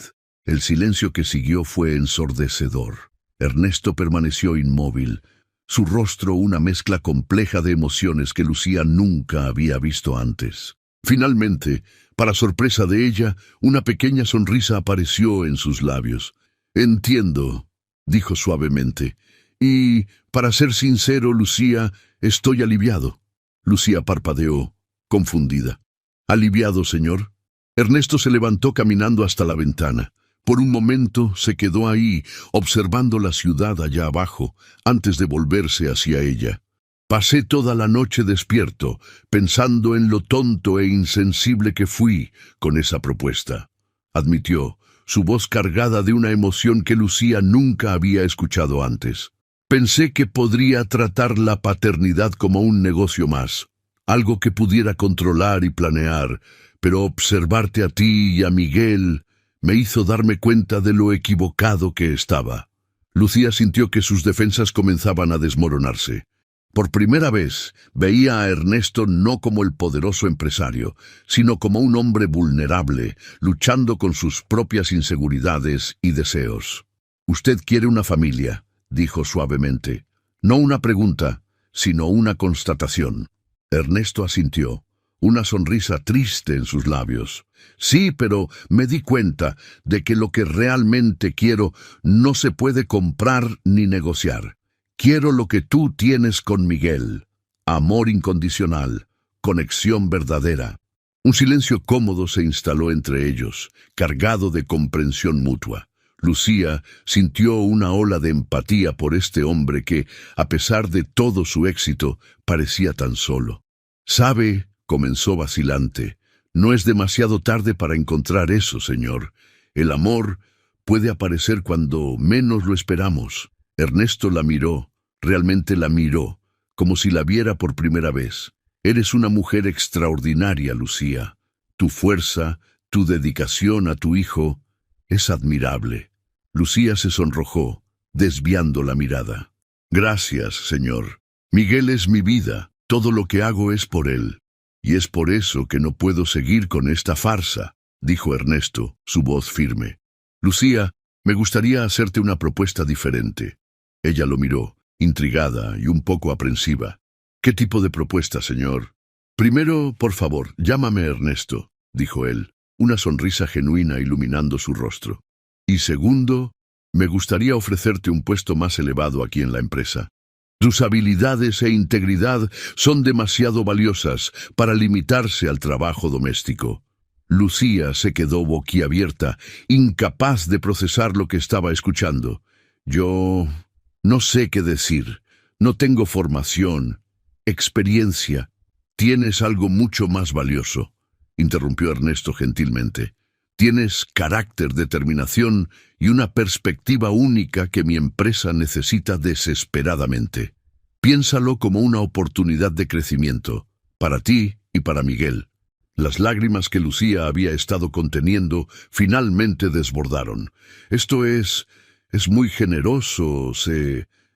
El silencio que siguió fue ensordecedor. Ernesto permaneció inmóvil, su rostro una mezcla compleja de emociones que Lucía nunca había visto antes. Finalmente, para sorpresa de ella, una pequeña sonrisa apareció en sus labios. «Entiendo», dijo suavemente. «Y, para ser sincero, Lucía, estoy aliviado». Lucía parpadeó, confundida. «¿Aliviado, señor?». Ernesto se levantó caminando hasta la ventana. Por un momento se quedó ahí, observando la ciudad allá abajo, antes de volverse hacia ella. «Pasé toda la noche despierto, pensando en lo tonto e insensible que fui con esa propuesta», admitió, su voz cargada de una emoción que Lucía nunca había escuchado antes. «Pensé que podría tratar la paternidad como un negocio más, algo que pudiera controlar y planear, pero observarte a ti y a Miguel me hizo darme cuenta de lo equivocado que estaba». Lucía sintió que sus defensas comenzaban a desmoronarse. Por primera vez veía a Ernesto no como el poderoso empresario, sino como un hombre vulnerable, luchando con sus propias inseguridades y deseos. «Usted quiere una familia», dijo suavemente. «No una pregunta, sino una constatación». Ernesto asintió, una sonrisa triste en sus labios. «Sí, pero me di cuenta de que lo que realmente quiero no se puede comprar ni negociar. Quiero lo que tú tienes con Miguel. Amor incondicional, conexión verdadera». Un silencio cómodo se instaló entre ellos, cargado de comprensión mutua. Lucía sintió una ola de empatía por este hombre que, a pesar de todo su éxito, parecía tan solo. «¿Sabe?», comenzó vacilante, «no es demasiado tarde para encontrar eso, señor. El amor puede aparecer cuando menos lo esperamos». Ernesto la miró, realmente la miró, como si la viera por primera vez. «Eres una mujer extraordinaria, Lucía. Tu fuerza, tu dedicación a tu hijo es admirable». Lucía se sonrojó, desviando la mirada. «Gracias, señor. Miguel es mi vida. Todo lo que hago es por él. Y es por eso que no puedo seguir con esta farsa», dijo Ernesto, su voz firme. «Lucía, me gustaría hacerte una propuesta diferente». Ella lo miró, intrigada y un poco aprensiva. «¿Qué tipo de propuesta, señor?». «Primero, por favor, llámame Ernesto», dijo él, una sonrisa genuina iluminando su rostro. Y segundo, me gustaría ofrecerte un puesto más elevado aquí en la empresa. Tus habilidades e integridad son demasiado valiosas para limitarse al trabajo doméstico. Lucía se quedó boquiabierta, incapaz de procesar lo que estaba escuchando. Yo no sé qué decir. No tengo formación, experiencia. Tienes algo mucho más valioso, interrumpió Ernesto gentilmente. Tienes carácter, determinación y una perspectiva única que mi empresa necesita desesperadamente. Piénsalo como una oportunidad de crecimiento, para ti y para Miguel. Las lágrimas que Lucía había estado conteniendo finalmente desbordaron. Esto es muy generoso,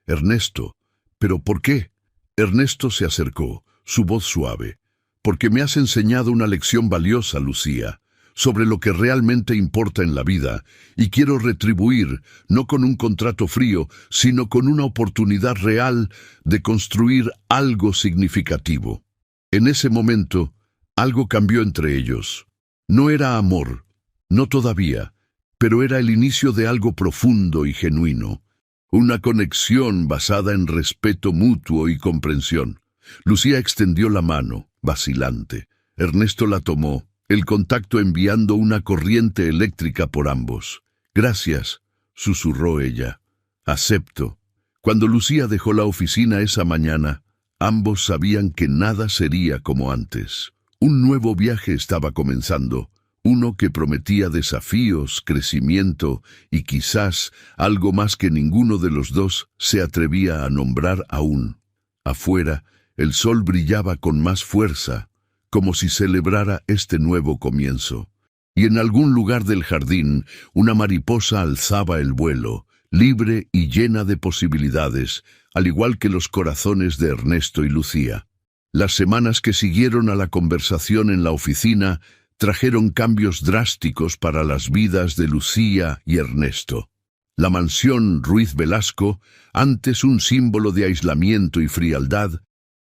Ernesto. ¿Pero por qué? Ernesto se acercó, su voz suave. Porque me has enseñado una lección valiosa, Lucía, sobre lo que realmente importa en la vida, y quiero retribuir, no con un contrato frío, sino con una oportunidad real de construir algo significativo. En ese momento, algo cambió entre ellos. No era amor, no todavía, pero era el inicio de algo profundo y genuino. Una conexión basada en respeto mutuo y comprensión. Lucía extendió la mano, vacilante. Ernesto la tomó, el contacto enviando una corriente eléctrica por ambos. Gracias, susurró ella. Acepto. Cuando Lucía dejó la oficina esa mañana, ambos sabían que nada sería como antes. Un nuevo viaje estaba comenzando, uno que prometía desafíos, crecimiento y quizás algo más que ninguno de los dos se atrevía a nombrar aún. Afuera, el sol brillaba con más fuerza, como si celebrara este nuevo comienzo. Y en algún lugar del jardín, una mariposa alzaba el vuelo, libre y llena de posibilidades, al igual que los corazones de Ernesto y Lucía. Las semanas que siguieron a la conversación en la oficina trajeron cambios drásticos para las vidas de Lucía y Ernesto. La mansión Ruiz Velasco, antes un símbolo de aislamiento y frialdad,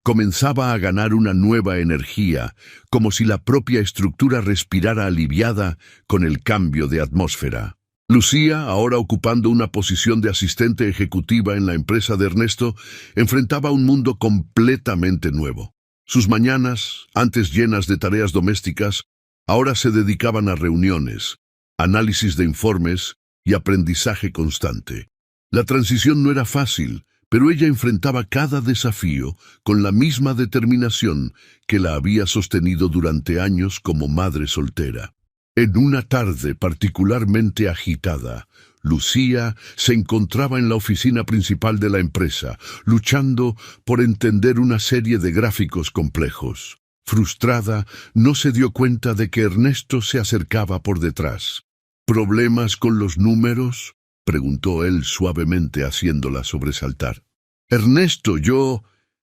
comenzaba a ganar una nueva energía, como si la propia estructura respirara aliviada con el cambio de atmósfera. Lucía, ahora ocupando una posición de asistente ejecutiva en la empresa de Ernesto, enfrentaba un mundo completamente nuevo. Sus mañanas, antes llenas de tareas domésticas, ahora se dedicaban a reuniones, análisis de informes y aprendizaje constante. La transición no era fácil, pero ella enfrentaba cada desafío con la misma determinación que la había sostenido durante años como madre soltera. En una tarde particularmente agitada, Lucía se encontraba en la oficina principal de la empresa, luchando por entender una serie de gráficos complejos. Frustrada, no se dio cuenta de que Ernesto se acercaba por detrás. ¿Problemas con los números?, preguntó él suavemente haciéndola sobresaltar. Ernesto,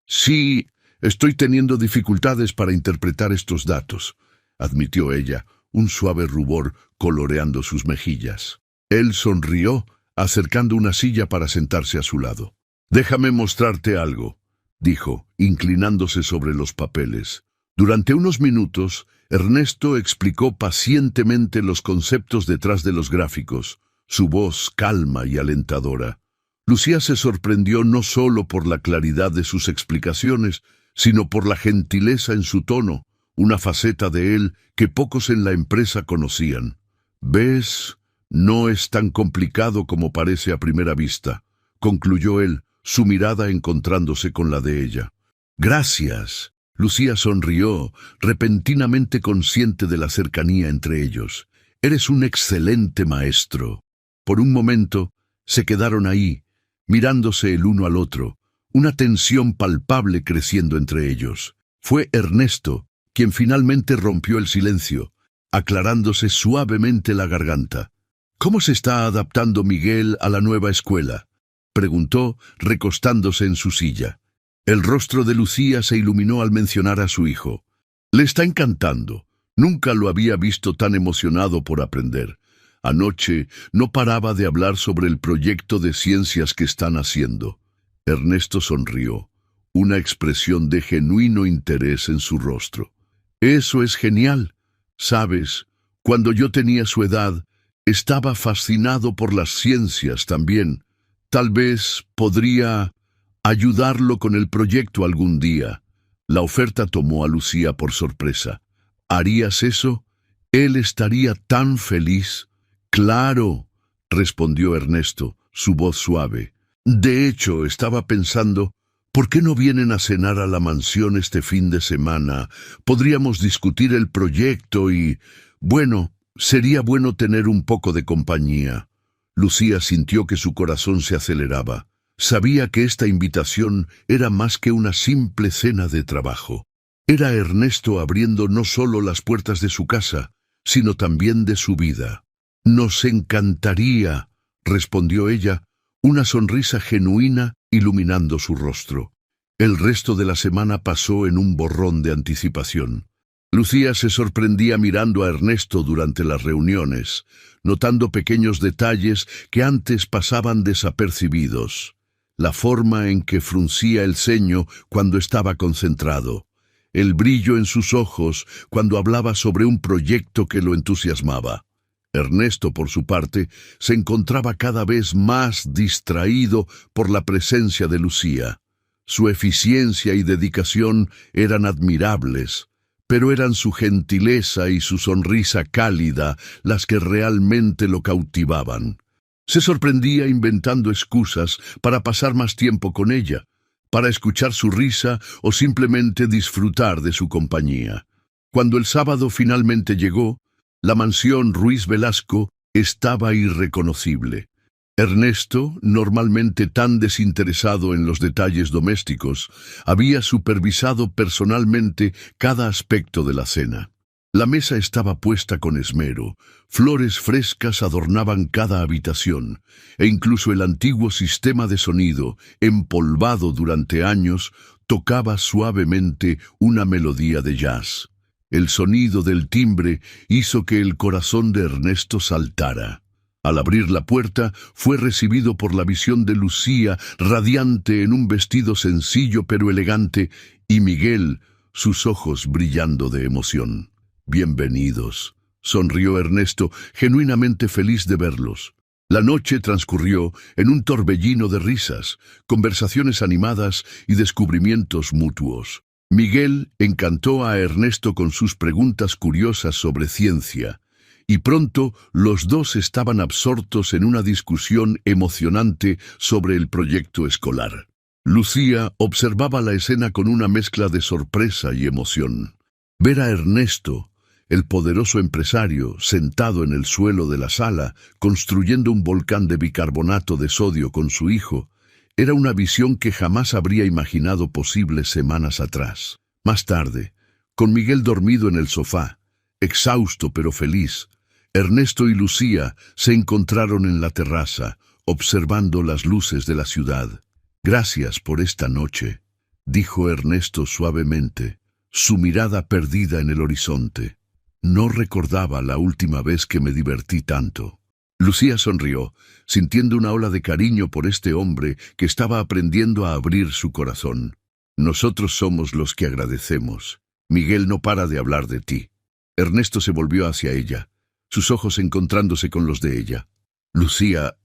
sí, estoy teniendo dificultades para interpretar estos datos, admitió ella, un suave rubor coloreando sus mejillas. Él sonrió, acercando una silla para sentarse a su lado. Déjame mostrarte algo, dijo, inclinándose sobre los papeles. Durante unos minutos, Ernesto explicó pacientemente los conceptos detrás de los gráficos, su voz calma y alentadora. Lucía se sorprendió no solo por la claridad de sus explicaciones, sino por la gentileza en su tono, una faceta de él que pocos en la empresa conocían. «¿Ves? No es tan complicado como parece a primera vista», concluyó él, su mirada encontrándose con la de ella. «Gracias». Lucía sonrió, repentinamente consciente de la cercanía entre ellos. «Eres un excelente maestro». Por un momento, se quedaron ahí, mirándose el uno al otro, una tensión palpable creciendo entre ellos. Fue Ernesto quien finalmente rompió el silencio, aclarándose suavemente la garganta. «¿Cómo se está adaptando Miguel a la nueva escuela?», preguntó, recostándose en su silla. El rostro de Lucía se iluminó al mencionar a su hijo. «Le está encantando. Nunca lo había visto tan emocionado por aprender. Anoche no paraba de hablar sobre el proyecto de ciencias que están haciendo». Ernesto sonrió, una expresión de genuino interés en su rostro. «Eso es genial. Sabes, cuando yo tenía su edad, estaba fascinado por las ciencias también. Tal vez podría ayudarlo con el proyecto algún día. La oferta tomó a Lucía por sorpresa. ¿Harías eso? Él estaría tan feliz. Claro, respondió Ernesto, su voz suave. De hecho, estaba pensando, ¿por qué no vienen a cenar a la mansión este fin de semana? Podríamos discutir el proyecto y, bueno, sería bueno tener un poco de compañía. Lucía sintió que su corazón se aceleraba. Sabía que esta invitación era más que una simple cena de trabajo. Era Ernesto abriendo no solo las puertas de su casa, sino también de su vida. Nos encantaría, respondió ella, una sonrisa genuina iluminando su rostro. El resto de la semana pasó en un borrón de anticipación. Lucía se sorprendía mirando a Ernesto durante las reuniones, notando pequeños detalles que antes pasaban desapercibidos. La forma en que fruncía el ceño cuando estaba concentrado, el brillo en sus ojos cuando hablaba sobre un proyecto que lo entusiasmaba. Ernesto, por su parte, se encontraba cada vez más distraído por la presencia de Lucía. Su eficiencia y dedicación eran admirables, pero eran su gentileza y su sonrisa cálida las que realmente lo cautivaban. Se sorprendía inventando excusas para pasar más tiempo con ella, para escuchar su risa o simplemente disfrutar de su compañía. Cuando el sábado finalmente llegó, la mansión Ruiz Velasco estaba irreconocible. Ernesto, normalmente tan desinteresado en los detalles domésticos, había supervisado personalmente cada aspecto de la cena. La mesa estaba puesta con esmero, flores frescas adornaban cada habitación, e incluso el antiguo sistema de sonido, empolvado durante años, tocaba suavemente una melodía de jazz. El sonido del timbre hizo que el corazón de Ernesto saltara. Al abrir la puerta, fue recibido por la visión de Lucía, radiante en un vestido sencillo pero elegante, y Miguel, sus ojos brillando de emoción. «Bienvenidos», sonrió Ernesto, genuinamente feliz de verlos. La noche transcurrió en un torbellino de risas, conversaciones animadas y descubrimientos mutuos. Miguel encantó a Ernesto con sus preguntas curiosas sobre ciencia, y pronto los dos estaban absortos en una discusión emocionante sobre el proyecto escolar. Lucía observaba la escena con una mezcla de sorpresa y emoción. Ver a Ernesto, el poderoso empresario, sentado en el suelo de la sala, construyendo un volcán de bicarbonato de sodio con su hijo, era una visión que jamás habría imaginado posible semanas atrás. Más tarde, con Miguel dormido en el sofá, exhausto pero feliz, Ernesto y Lucía se encontraron en la terraza, observando las luces de la ciudad. «Gracias por esta noche», dijo Ernesto suavemente, su mirada perdida en el horizonte. «No recordaba la última vez que me divertí tanto». Lucía sonrió, sintiendo una ola de cariño por este hombre que estaba aprendiendo a abrir su corazón. «Nosotros somos los que agradecemos. Miguel no para de hablar de ti». Ernesto se volvió hacia ella, sus ojos encontrándose con los de ella. «Lucía,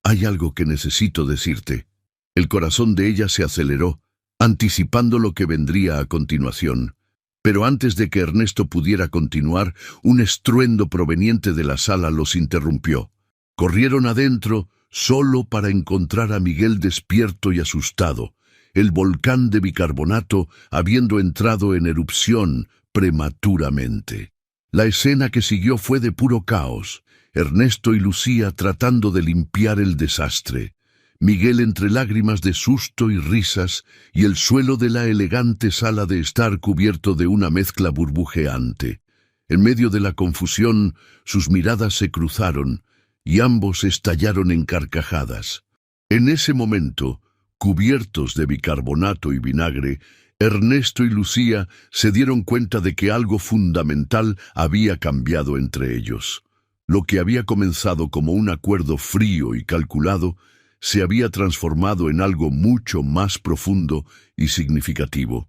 hay algo que necesito decirte». El corazón de ella se aceleró, anticipando lo que vendría a continuación. Pero antes de que Ernesto pudiera continuar, un estruendo proveniente de la sala los interrumpió. Corrieron adentro solo para encontrar a Miguel despierto y asustado, el volcán de bicarbonato habiendo entrado en erupción prematuramente. La escena que siguió fue de puro caos, Ernesto y Lucía tratando de limpiar el desastre. Miguel entre lágrimas de susto y risas, y el suelo de la elegante sala de estar cubierto de una mezcla burbujeante. En medio de la confusión, sus miradas se cruzaron, y ambos estallaron en carcajadas. En ese momento, cubiertos de bicarbonato y vinagre, Ernesto y Lucía se dieron cuenta de que algo fundamental había cambiado entre ellos. Lo que había comenzado como un acuerdo frío y calculado, se había transformado en algo mucho más profundo y significativo.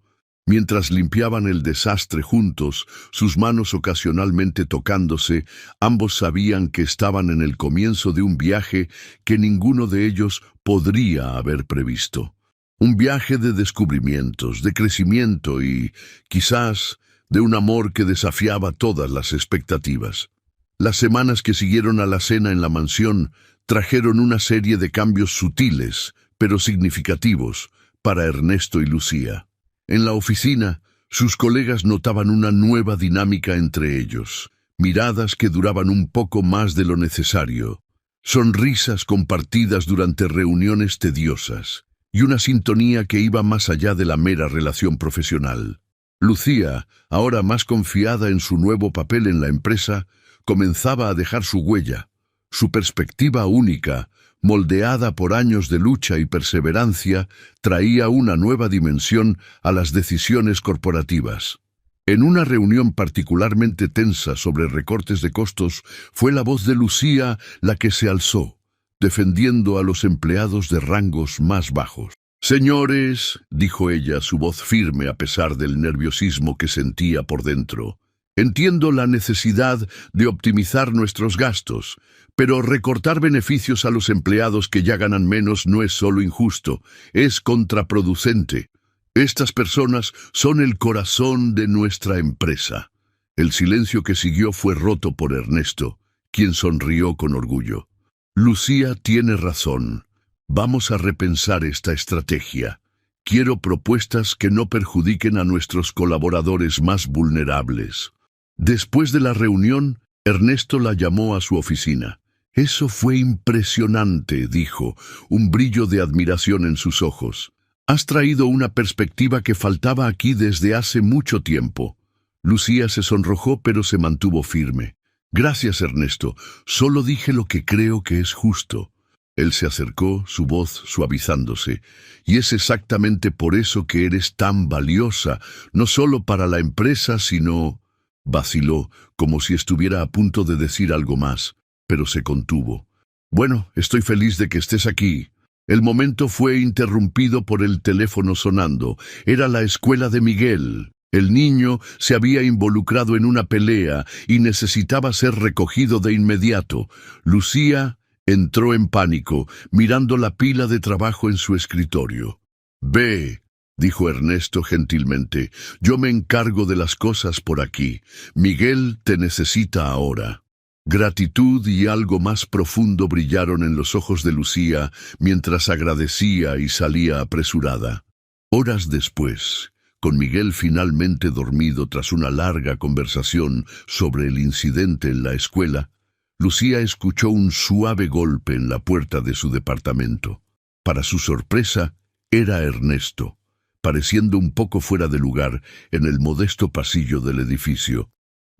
Mientras limpiaban el desastre juntos, sus manos ocasionalmente tocándose, ambos sabían que estaban en el comienzo de un viaje que ninguno de ellos podría haber previsto. Un viaje de descubrimientos, de crecimiento y, quizás, de un amor que desafiaba todas las expectativas. Las semanas que siguieron a la cena en la mansión trajeron una serie de cambios sutiles, pero significativos, para Ernesto y Lucía. En la oficina, sus colegas notaban una nueva dinámica entre ellos, miradas que duraban un poco más de lo necesario, sonrisas compartidas durante reuniones tediosas, y una sintonía que iba más allá de la mera relación profesional. Lucía, ahora más confiada en su nuevo papel en la empresa, comenzaba a dejar su huella, su perspectiva única, moldeada por años de lucha y perseverancia, traía una nueva dimensión a las decisiones corporativas. En una reunión particularmente tensa sobre recortes de costos, fue la voz de Lucía la que se alzó, defendiendo a los empleados de rangos más bajos. «Señores», dijo ella, su voz firme a pesar del nerviosismo que sentía por dentro, «entiendo la necesidad de optimizar nuestros gastos, pero recortar beneficios a los empleados que ya ganan menos no es solo injusto, es contraproducente. Estas personas son el corazón de nuestra empresa». El silencio que siguió fue roto por Ernesto, quien sonrió con orgullo. «Lucía tiene razón. Vamos a repensar esta estrategia. Quiero propuestas que no perjudiquen a nuestros colaboradores más vulnerables». Después de la reunión, Ernesto la llamó a su oficina. «Eso fue impresionante», dijo, un brillo de admiración en sus ojos. «Has traído una perspectiva que faltaba aquí desde hace mucho tiempo». Lucía se sonrojó, pero se mantuvo firme. «Gracias, Ernesto. Solo dije lo que creo que es justo». Él se acercó, su voz suavizándose. «Y es exactamente por eso que eres tan valiosa, no solo para la empresa, sino...» Vaciló, como si estuviera a punto de decir algo más, pero se contuvo. «Bueno, estoy feliz de que estés aquí». El momento fue interrumpido por el teléfono sonando. Era la escuela de Miguel. El niño se había involucrado en una pelea y necesitaba ser recogido de inmediato. Lucía entró en pánico, mirando la pila de trabajo en su escritorio. «Ve», dijo Ernesto gentilmente, «yo me encargo de las cosas por aquí. Miguel te necesita ahora». Gratitud y algo más profundo brillaron en los ojos de Lucía mientras agradecía y salía apresurada. Horas después, con Miguel finalmente dormido tras una larga conversación sobre el incidente en la escuela, Lucía escuchó un suave golpe en la puerta de su departamento. Para su sorpresa, era Ernesto, pareciendo un poco fuera de lugar en el modesto pasillo del edificio.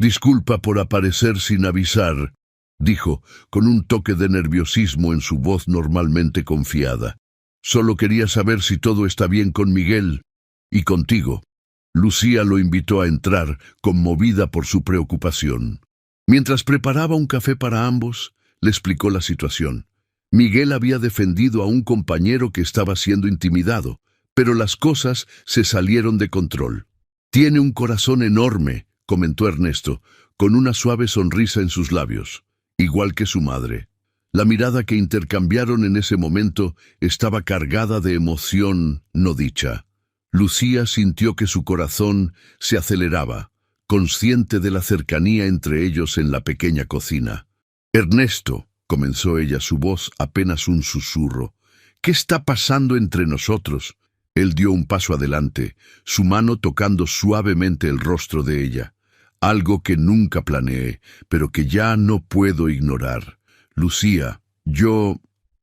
«Disculpa por aparecer sin avisar», dijo, con un toque de nerviosismo en su voz normalmente confiada. «Solo quería saber si todo está bien con Miguel y contigo». Lucía lo invitó a entrar, conmovida por su preocupación. Mientras preparaba un café para ambos, le explicó la situación. Miguel había defendido a un compañero que estaba siendo intimidado, pero las cosas se salieron de control. «Tiene un corazón enorme», comentó Ernesto, con una suave sonrisa en sus labios, igual que su madre. La mirada que intercambiaron en ese momento estaba cargada de emoción no dicha. Lucía sintió que su corazón se aceleraba, consciente de la cercanía entre ellos en la pequeña cocina. «Ernesto», comenzó ella, su voz apenas un susurro, «¿qué está pasando entre nosotros?» Él dio un paso adelante, su mano tocando suavemente el rostro de ella. «Algo que nunca planeé, pero que ya no puedo ignorar. Lucía, yo...»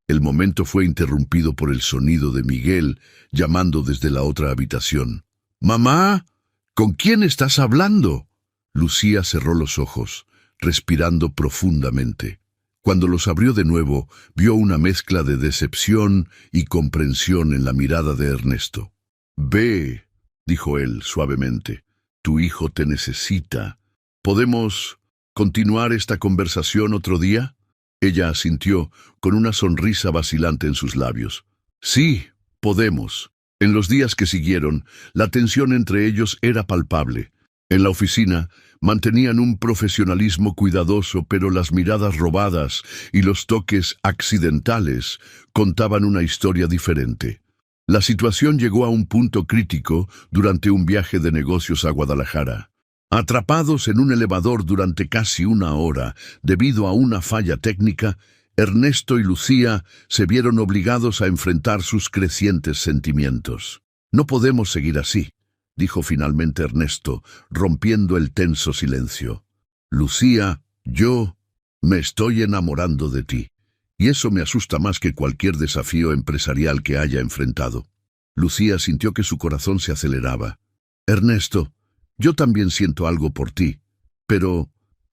El momento fue interrumpido por el sonido de Miguel llamando desde la otra habitación. «¡Mamá! ¿Con quién estás hablando?» Lucía cerró los ojos, respirando profundamente. Cuando los abrió de nuevo, vio una mezcla de decepción y comprensión en la mirada de Ernesto. «Ve», dijo él suavemente, «tu hijo te necesita. ¿Podemos continuar esta conversación otro día?» Ella asintió, con una sonrisa vacilante en sus labios. «Sí, podemos». En los días que siguieron, la tensión entre ellos era palpable. En la oficina, mantenían un profesionalismo cuidadoso, pero las miradas robadas y los toques accidentales contaban una historia diferente. La situación llegó a un punto crítico durante un viaje de negocios a Guadalajara. Atrapados en un elevador durante casi una hora debido a una falla técnica, Ernesto y Lucía se vieron obligados a enfrentar sus crecientes sentimientos. «No podemos seguir así», dijo finalmente Ernesto, rompiendo el tenso silencio. «Lucía, yo me estoy enamorando de ti, y eso me asusta más que cualquier desafío empresarial que haya enfrentado». Lucía sintió que su corazón se aceleraba. «Ernesto, yo también siento algo por ti, pero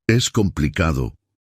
es complicado.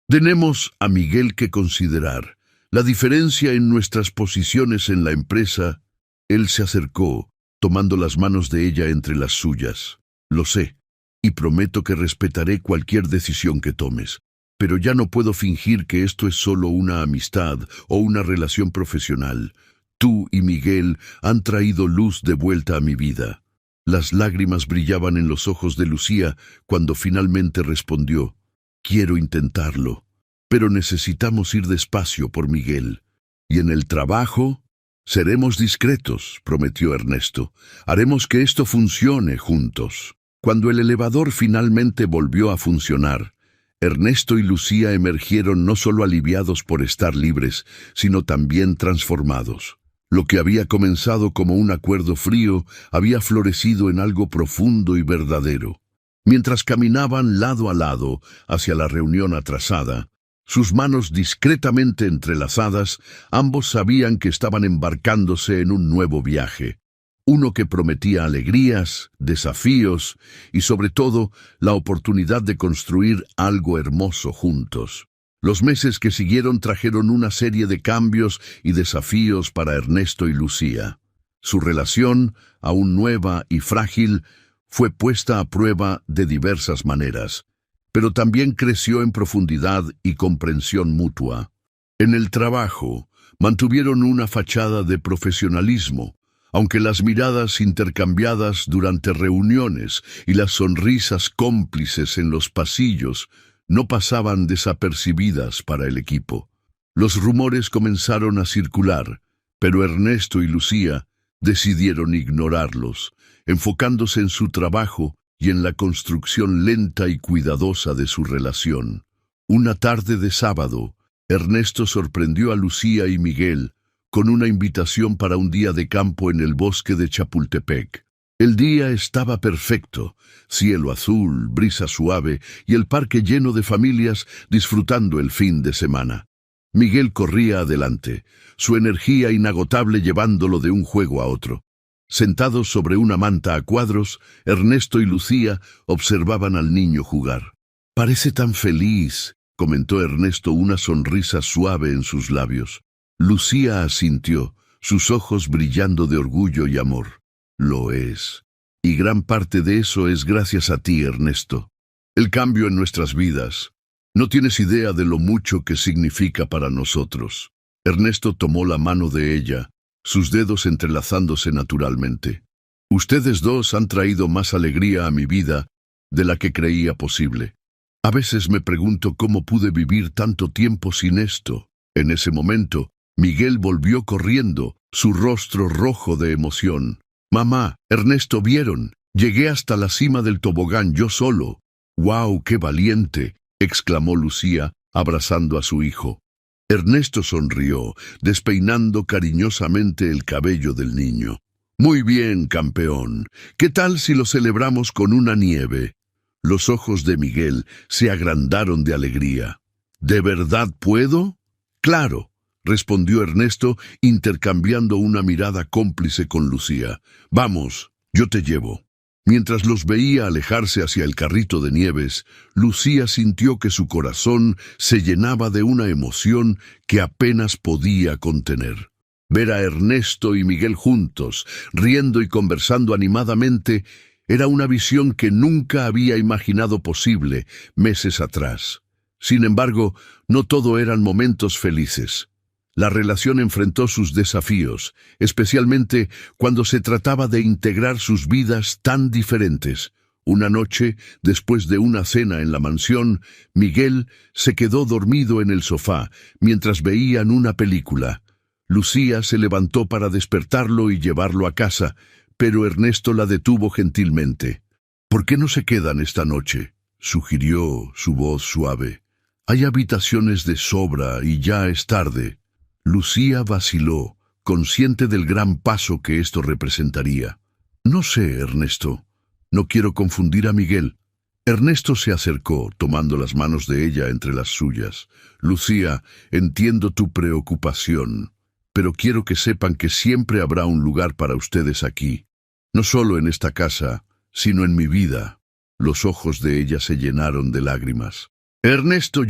Tenemos a Miguel que considerar. La diferencia en nuestras posiciones en la empresa». Él se acercó, tomando las manos de ella entre las suyas. «Lo sé, y prometo que respetaré cualquier decisión que tomes. Pero ya no puedo fingir que esto es solo una amistad o una relación profesional. Tú y Miguel han traído luz de vuelta a mi vida». Las lágrimas brillaban en los ojos de Lucía cuando finalmente respondió: «Quiero intentarlo, pero necesitamos ir despacio por Miguel. Y en el trabajo, seremos discretos», prometió Ernesto. «Haremos que esto funcione juntos». Cuando el elevador finalmente volvió a funcionar, Ernesto y Lucía emergieron no solo aliviados por estar libres, sino también transformados. Lo que había comenzado como un acuerdo frío había florecido en algo profundo y verdadero. Mientras caminaban lado a lado hacia la reunión atrasada, sus manos discretamente entrelazadas, ambos sabían que estaban embarcándose en un nuevo viaje. Uno que prometía alegrías, desafíos y, sobre todo, la oportunidad de construir algo hermoso juntos. Los meses que siguieron trajeron una serie de cambios y desafíos para Ernesto y Lucía. Su relación, aún nueva y frágil, fue puesta a prueba de diversas maneras, pero también creció en profundidad y comprensión mutua. En el trabajo, mantuvieron una fachada de profesionalismo, aunque las miradas intercambiadas durante reuniones y las sonrisas cómplices en los pasillos no pasaban desapercibidas para el equipo. Los rumores comenzaron a circular, pero Ernesto y Lucía decidieron ignorarlos, enfocándose en su trabajo y en la construcción lenta y cuidadosa de su relación. Una tarde de sábado, Ernesto sorprendió a Lucía y Miguel con una invitación para un día de campo en el bosque de Chapultepec. El día estaba perfecto, cielo azul, brisa suave y el parque lleno de familias disfrutando el fin de semana. Miguel corría adelante, su energía inagotable llevándolo de un juego a otro. Sentados sobre una manta a cuadros, Ernesto y Lucía observaban al niño jugar. «Parece tan feliz», comentó Ernesto, una sonrisa suave en sus labios. Lucía asintió, sus ojos brillando de orgullo y amor. «Lo es. Y gran parte de eso es gracias a ti, Ernesto. El cambio en nuestras vidas. No tienes idea de lo mucho que significa para nosotros». Ernesto tomó la mano de ella, sus dedos entrelazándose naturalmente. «Ustedes dos han traído más alegría a mi vida de la que creía posible. A veces me pregunto cómo pude vivir tanto tiempo sin esto». En ese momento, Miguel volvió corriendo, su rostro rojo de emoción. «Mamá, Ernesto, ¿vieron? Llegué hasta la cima del tobogán yo solo». «¡Guau, qué valiente!», exclamó Lucía, abrazando a su hijo. Ernesto sonrió, despeinando cariñosamente el cabello del niño. «Muy bien, campeón. ¿Qué tal si lo celebramos con una nieve?». Los ojos de Miguel se agrandaron de alegría. «¿De verdad puedo?». «Claro», respondió Ernesto, intercambiando una mirada cómplice con Lucía. «Vamos, yo te llevo». Mientras los veía alejarse hacia el carrito de nieves, Lucía sintió que su corazón se llenaba de una emoción que apenas podía contener. Ver a Ernesto y Miguel juntos, riendo y conversando animadamente, era una visión que nunca había imaginado posible meses atrás. Sin embargo, no todo eran momentos felices. La relación enfrentó sus desafíos, especialmente cuando se trataba de integrar sus vidas tan diferentes. Una noche, después de una cena en la mansión, Miguel se quedó dormido en el sofá mientras veían una película. Lucía se levantó para despertarlo y llevarlo a casa, pero Ernesto la detuvo gentilmente. «¿Por qué no se quedan esta noche?», sugirió su voz suave. «Hay habitaciones de sobra y ya es tarde». Lucía vaciló, consciente del gran paso que esto representaría. «No sé, Ernesto. No quiero confundir a Miguel». Ernesto se acercó, tomando las manos de ella entre las suyas. «Lucía, entiendo tu preocupación, pero quiero que sepan que siempre habrá un lugar para ustedes aquí. No solo en esta casa, sino en mi vida». Los ojos de ella se llenaron de lágrimas. «Ernesto,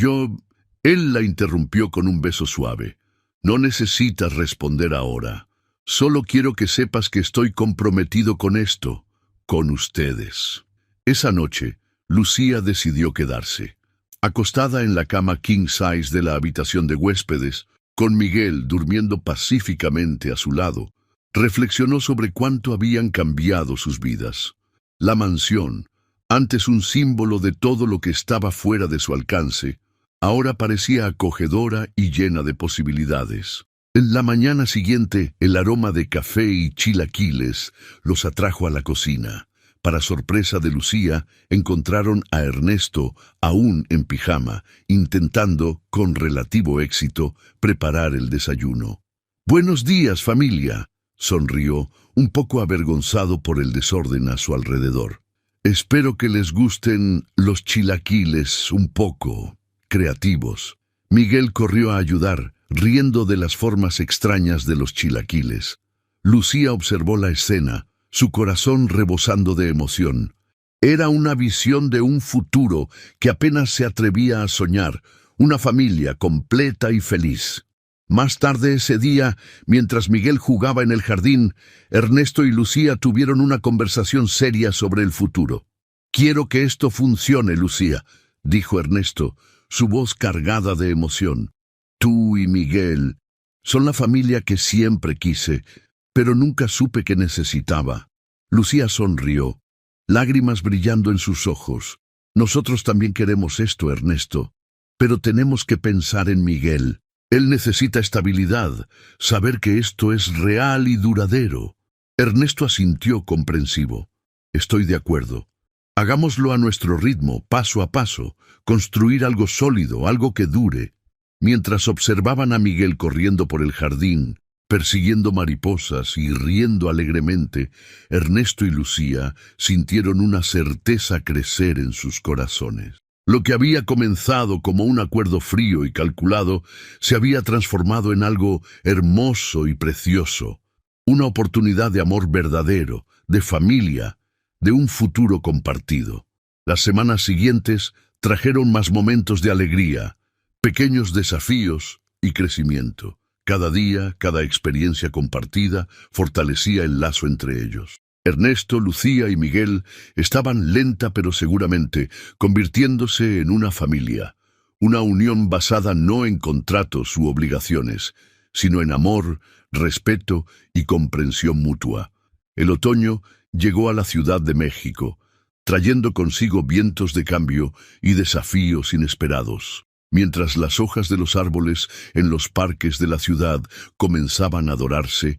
Él la interrumpió con un beso suave. «No necesitas responder ahora. Solo quiero que sepas que estoy comprometido con esto, con ustedes». Esa noche, Lucía decidió quedarse. Acostada en la cama king size de la habitación de huéspedes, con Miguel durmiendo pacíficamente a su lado, reflexionó sobre cuánto habían cambiado sus vidas. La mansión, antes un símbolo de todo lo que estaba fuera de su alcance, ahora parecía acogedora y llena de posibilidades. En la mañana siguiente, el aroma de café y chilaquiles los atrajo a la cocina. Para sorpresa de Lucía, encontraron a Ernesto, aún en pijama, intentando, con relativo éxito, preparar el desayuno. «Buenos días, familia», sonrió, un poco avergonzado por el desorden a su alrededor. «Espero que les gusten los chilaquiles un poco creativos». Miguel corrió a ayudar, riendo de las formas extrañas de los chilaquiles. Lucía observó la escena, su corazón rebosando de emoción. Era una visión de un futuro que apenas se atrevía a soñar, una familia completa y feliz. Más tarde ese día, mientras Miguel jugaba en el jardín, Ernesto y Lucía tuvieron una conversación seria sobre el futuro. «Quiero que esto funcione, Lucía», dijo Ernesto, su voz cargada de emoción. «Tú y Miguel son la familia que siempre quise, pero nunca supe que necesitaba». Lucía sonrió, lágrimas brillando en sus ojos. «Nosotros también queremos esto, Ernesto, pero tenemos que pensar en Miguel. Él necesita estabilidad, saber que esto es real y duradero». Ernesto asintió comprensivo. «Estoy de acuerdo. Hagámoslo a nuestro ritmo, paso a paso, construir algo sólido, algo que dure». Mientras observaban a Miguel corriendo por el jardín, persiguiendo mariposas y riendo alegremente, Ernesto y Lucía sintieron una certeza crecer en sus corazones. Lo que había comenzado como un acuerdo frío y calculado se había transformado en algo hermoso y precioso, una oportunidad de amor verdadero, de familia, de un futuro compartido. Las semanas siguientes trajeron más momentos de alegría, pequeños desafíos y crecimiento. Cada día, cada experiencia compartida fortalecía el lazo entre ellos. Ernesto, Lucía y Miguel estaban lenta pero seguramente convirtiéndose en una familia, una unión basada no en contratos u obligaciones, sino en amor, respeto y comprensión mutua. El otoño llegó a la Ciudad de México, trayendo consigo vientos de cambio y desafíos inesperados. Mientras las hojas de los árboles en los parques de la ciudad comenzaban a dorarse,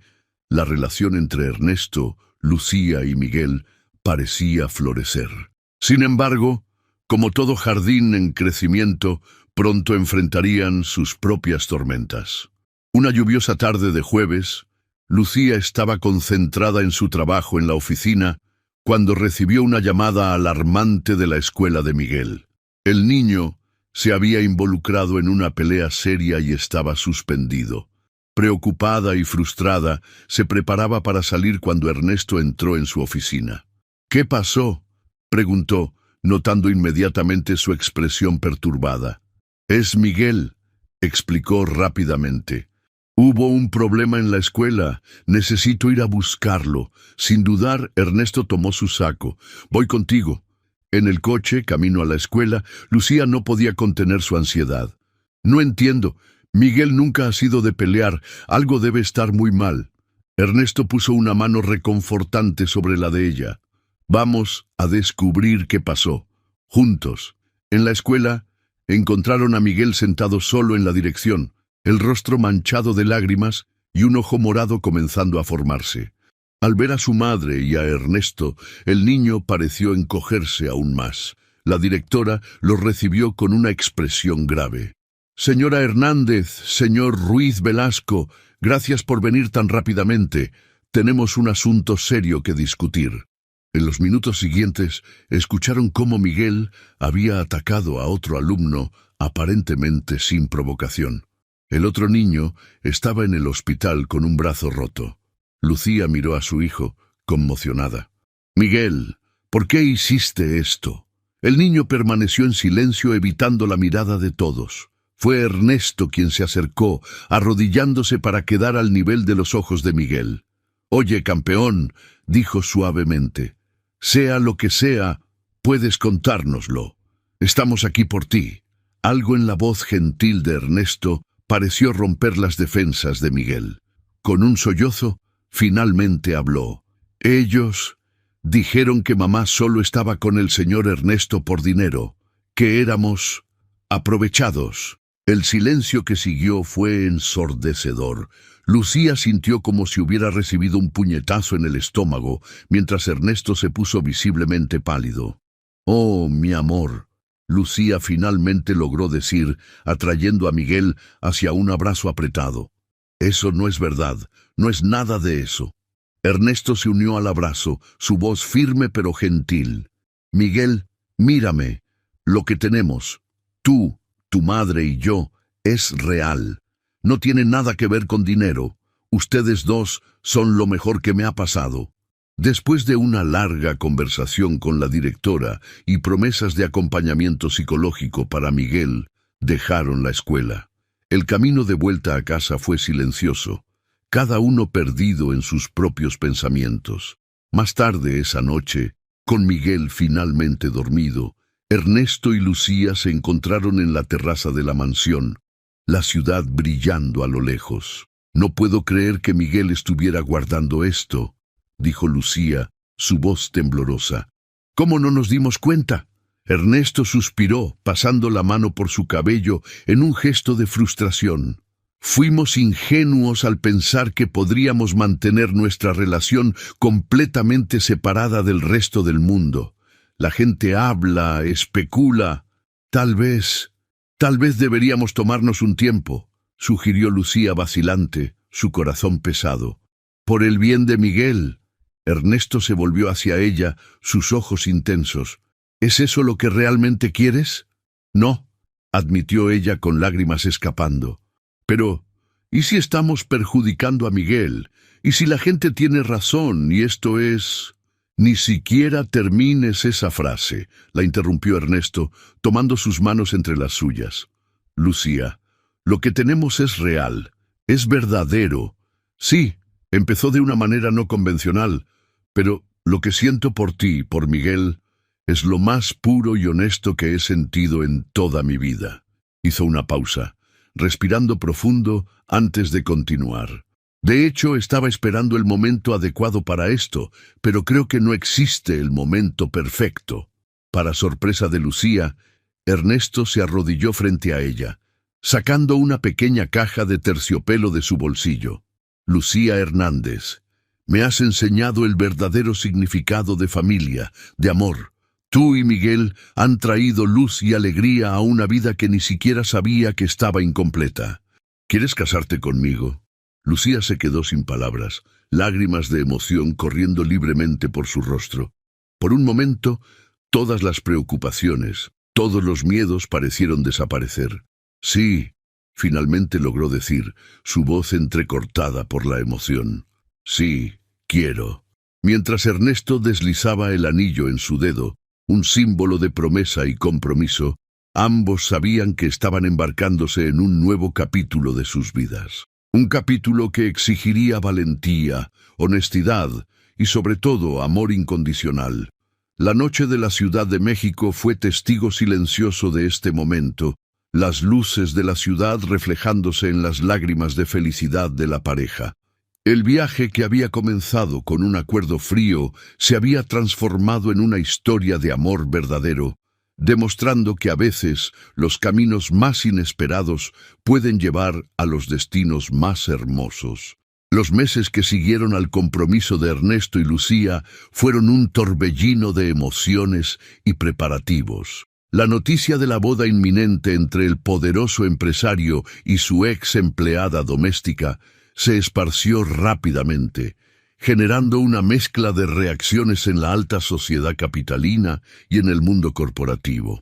la relación entre Ernesto, Lucía y Miguel parecía florecer. Sin embargo, como todo jardín en crecimiento, pronto enfrentarían sus propias tormentas. Una lluviosa tarde de jueves, Lucía estaba concentrada en su trabajo en la oficina cuando recibió una llamada alarmante de la escuela de Miguel. El niño se había involucrado en una pelea seria y estaba suspendido. Preocupada y frustrada, se preparaba para salir cuando Ernesto entró en su oficina. «¿Qué pasó?», preguntó, notando inmediatamente su expresión perturbada. «Es Miguel», explicó rápidamente. «Hubo un problema en la escuela. Necesito ir a buscarlo». Sin dudar, Ernesto tomó su saco. «Voy contigo». En el coche, camino a la escuela, Lucía no podía contener su ansiedad. «No entiendo. Miguel nunca ha sido de pelear, algo debe estar muy mal. Ernesto puso una mano reconfortante sobre la de ella. Vamos a descubrir qué pasó. Juntos. En la escuela, encontraron a Miguel sentado solo en la dirección, el rostro manchado de lágrimas y un ojo morado comenzando a formarse. Al ver a su madre y a Ernesto, el niño pareció encogerse aún más. La directora lo recibió con una expresión grave. Señora Hernández, señor Ruiz Velasco, gracias por venir tan rápidamente. Tenemos un asunto serio que discutir. En los minutos siguientes, escucharon cómo Miguel había atacado a otro alumno, aparentemente sin provocación. El otro niño estaba en el hospital con un brazo roto. Lucía miró a su hijo, conmocionada. Miguel, ¿por qué hiciste esto? El niño permaneció en silencio, evitando la mirada de todos. Fue Ernesto quien se acercó, arrodillándose para quedar al nivel de los ojos de Miguel. Oye, campeón, dijo suavemente, sea lo que sea, puedes contárnoslo. Estamos aquí por ti. Algo en la voz gentil de Ernesto pareció romper las defensas de Miguel. Con un sollozo, finalmente habló. Ellos dijeron que mamá solo estaba con el señor Ernesto por dinero, que éramos aprovechados. El silencio que siguió fue ensordecedor. Lucía sintió como si hubiera recibido un puñetazo en el estómago, mientras Ernesto se puso visiblemente pálido. «Oh, mi amor», Lucía finalmente logró decir, atrayendo a Miguel hacia un abrazo apretado. «Eso no es verdad, no es nada de eso». Ernesto se unió al abrazo, su voz firme pero gentil. «Miguel, mírame. Lo que tenemos, tú, tu madre y yo, es real. No tiene nada que ver con dinero. Ustedes dos son lo mejor que me ha pasado». Después de una larga conversación con la directora y promesas de acompañamiento psicológico para Miguel, dejaron la escuela. El camino de vuelta a casa fue silencioso, cada uno perdido en sus propios pensamientos. Más tarde esa noche, con Miguel finalmente dormido, Ernesto y Lucía se encontraron en la terraza de la mansión, la ciudad brillando a lo lejos. «No puedo creer que Miguel estuviera guardando esto», dijo Lucía, su voz temblorosa. «¿Cómo no nos dimos cuenta?». Ernesto suspiró, pasando la mano por su cabello en un gesto de frustración. «Fuimos ingenuos al pensar que podríamos mantener nuestra relación completamente separada del resto del mundo. La gente habla, especula. Tal vez deberíamos tomarnos un tiempo», sugirió Lucía vacilante, su corazón pesado. «Por el bien de Miguel». Ernesto se volvió hacia ella, sus ojos intensos. «¿Es eso lo que realmente quieres?». «No», admitió ella con lágrimas escapando. «Pero, ¿y si estamos perjudicando a Miguel? ¿Y si la gente tiene razón y esto es...». «Ni siquiera termines esa frase», la interrumpió Ernesto, tomando sus manos entre las suyas. «Lucía, lo que tenemos es real, es verdadero. Sí, empezó de una manera no convencional, pero lo que siento por ti, por Miguel, es lo más puro y honesto que he sentido en toda mi vida». Hizo una pausa, respirando profundo antes de continuar. «De hecho, estaba esperando el momento adecuado para esto, pero creo que no existe el momento perfecto». Para sorpresa de Lucía, Ernesto se arrodilló frente a ella, sacando una pequeña caja de terciopelo de su bolsillo. «Lucía Hernández, me has enseñado el verdadero significado de familia, de amor. Tú y Miguel han traído luz y alegría a una vida que ni siquiera sabía que estaba incompleta. ¿Quieres casarte conmigo?». Lucía se quedó sin palabras, lágrimas de emoción corriendo libremente por su rostro. Por un momento, todas las preocupaciones, todos los miedos parecieron desaparecer. «Sí», finalmente logró decir, su voz entrecortada por la emoción. «Sí, quiero». Mientras Ernesto deslizaba el anillo en su dedo, un símbolo de promesa y compromiso, ambos sabían que estaban embarcándose en un nuevo capítulo de sus vidas. Un capítulo que exigiría valentía, honestidad y sobre todo amor incondicional. La noche de la Ciudad de México fue testigo silencioso de este momento, las luces de la ciudad reflejándose en las lágrimas de felicidad de la pareja. El viaje que había comenzado con un acuerdo frío se había transformado en una historia de amor verdadero, demostrando que a veces los caminos más inesperados pueden llevar a los destinos más hermosos. Los meses que siguieron al compromiso de Ernesto y Lucía fueron un torbellino de emociones y preparativos. La noticia de la boda inminente entre el poderoso empresario y su ex empleada doméstica se esparció rápidamente, generando una mezcla de reacciones en la alta sociedad capitalina y en el mundo corporativo.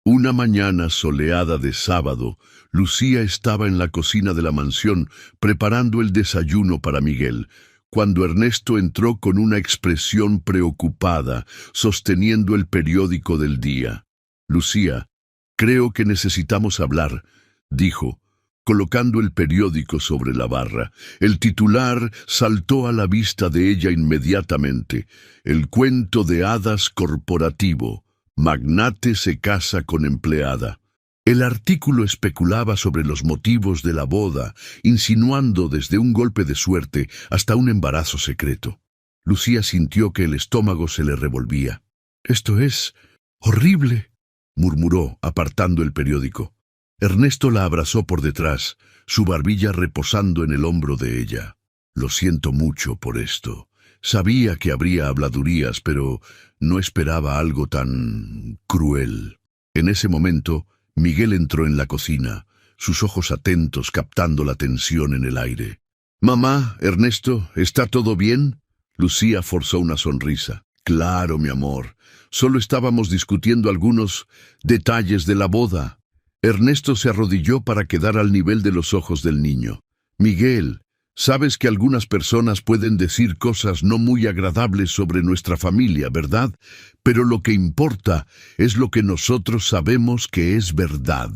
Una mañana soleada de sábado, Lucía estaba en la cocina de la mansión preparando el desayuno para Miguel, cuando Ernesto entró con una expresión preocupada, sosteniendo el periódico del día. «Lucía, creo que necesitamos hablar», dijo, colocando el periódico sobre la barra. El titular saltó a la vista de ella inmediatamente. El cuento de hadas corporativo. Magnate se casa con empleada. El artículo especulaba sobre los motivos de la boda, insinuando desde un golpe de suerte hasta un embarazo secreto. Lucía sintió que el estómago se le revolvía. «Esto es horrible», murmuró, apartando el periódico. Ernesto la abrazó por detrás, su barbilla reposando en el hombro de ella. «Lo siento mucho por esto. Sabía que habría habladurías, pero no esperaba algo tan cruel». En ese momento, Miguel entró en la cocina, sus ojos atentos captando la tensión en el aire. «Mamá, Ernesto, ¿está todo bien?» Lucía forzó una sonrisa. «Claro, mi amor. Solo estábamos discutiendo algunos detalles de la boda». Ernesto se arrodilló para quedar al nivel de los ojos del niño. «Miguel, sabes que algunas personas pueden decir cosas no muy agradables sobre nuestra familia, ¿verdad? Pero lo que importa es lo que nosotros sabemos que es verdad».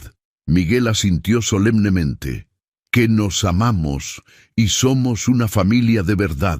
Miguel asintió solemnemente. «Que nos amamos y somos una familia de verdad».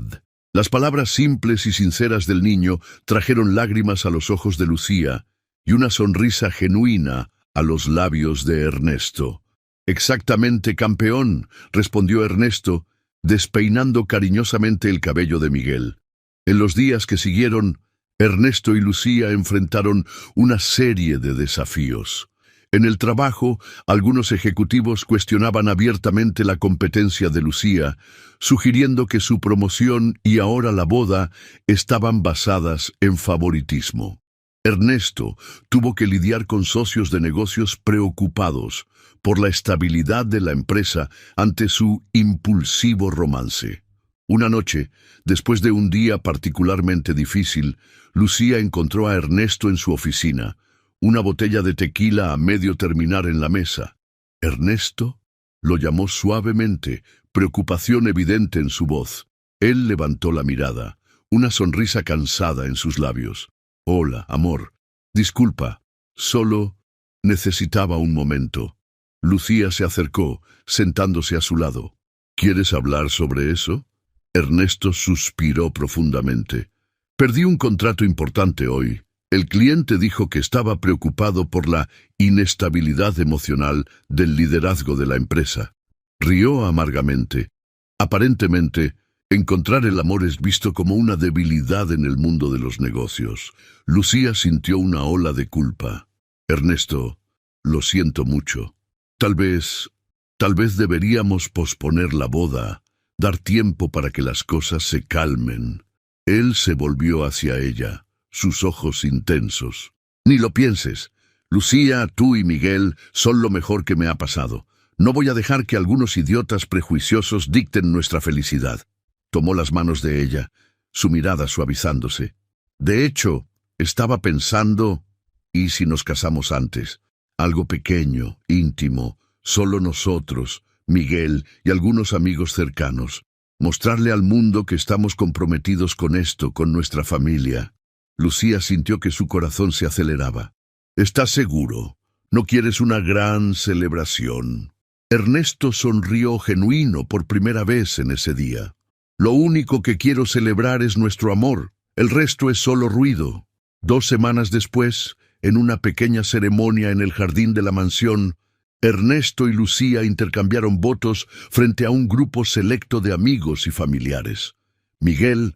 Las palabras simples y sinceras del niño trajeron lágrimas a los ojos de Lucía y una sonrisa genuina a los labios de Ernesto. «Exactamente, campeón», respondió Ernesto, despeinando cariñosamente el cabello de Miguel. En los días que siguieron, Ernesto y Lucía enfrentaron una serie de desafíos. En el trabajo, algunos ejecutivos cuestionaban abiertamente la competencia de Lucía, sugiriendo que su promoción y ahora la boda estaban basadas en favoritismo. Ernesto tuvo que lidiar con socios de negocios preocupados por la estabilidad de la empresa ante su impulsivo romance. Una noche, después de un día particularmente difícil, Lucía encontró a Ernesto en su oficina, una botella de tequila a medio terminar en la mesa. «Ernesto», lo llamó suavemente, preocupación evidente en su voz. Él levantó la mirada, una sonrisa cansada en sus labios. «Hola, amor. Disculpa, solo necesitaba un momento». Lucía se acercó, sentándose a su lado. «¿Quieres hablar sobre eso?» Ernesto suspiró profundamente. «Perdí un contrato importante hoy. El cliente dijo que estaba preocupado por la inestabilidad emocional del liderazgo de la empresa». Rió amargamente. Aparentemente, encontrar el amor es visto como una debilidad en el mundo de los negocios. Lucía sintió una ola de culpa. «Ernesto, lo siento mucho. Tal vez deberíamos posponer la boda, dar tiempo para que las cosas se calmen». Él se volvió hacia ella, sus ojos intensos. «Ni lo pienses. Lucía, tú y Miguel son lo mejor que me ha pasado. No voy a dejar que algunos idiotas prejuiciosos dicten nuestra felicidad». Tomó las manos de ella, su mirada suavizándose. «De hecho, estaba pensando, ¿y si nos casamos antes? Algo pequeño, íntimo, solo nosotros, Miguel y algunos amigos cercanos. Mostrarle al mundo que estamos comprometidos con esto, con nuestra familia». Lucía sintió que su corazón se aceleraba. «¿Estás seguro? ¿No quieres una gran celebración?» Ernesto sonrió genuino por primera vez en ese día. «Lo único que quiero celebrar es nuestro amor. El resto es solo ruido». 2 semanas después, en una pequeña ceremonia en el jardín de la mansión, Ernesto y Lucía intercambiaron votos frente a un grupo selecto de amigos y familiares. Miguel,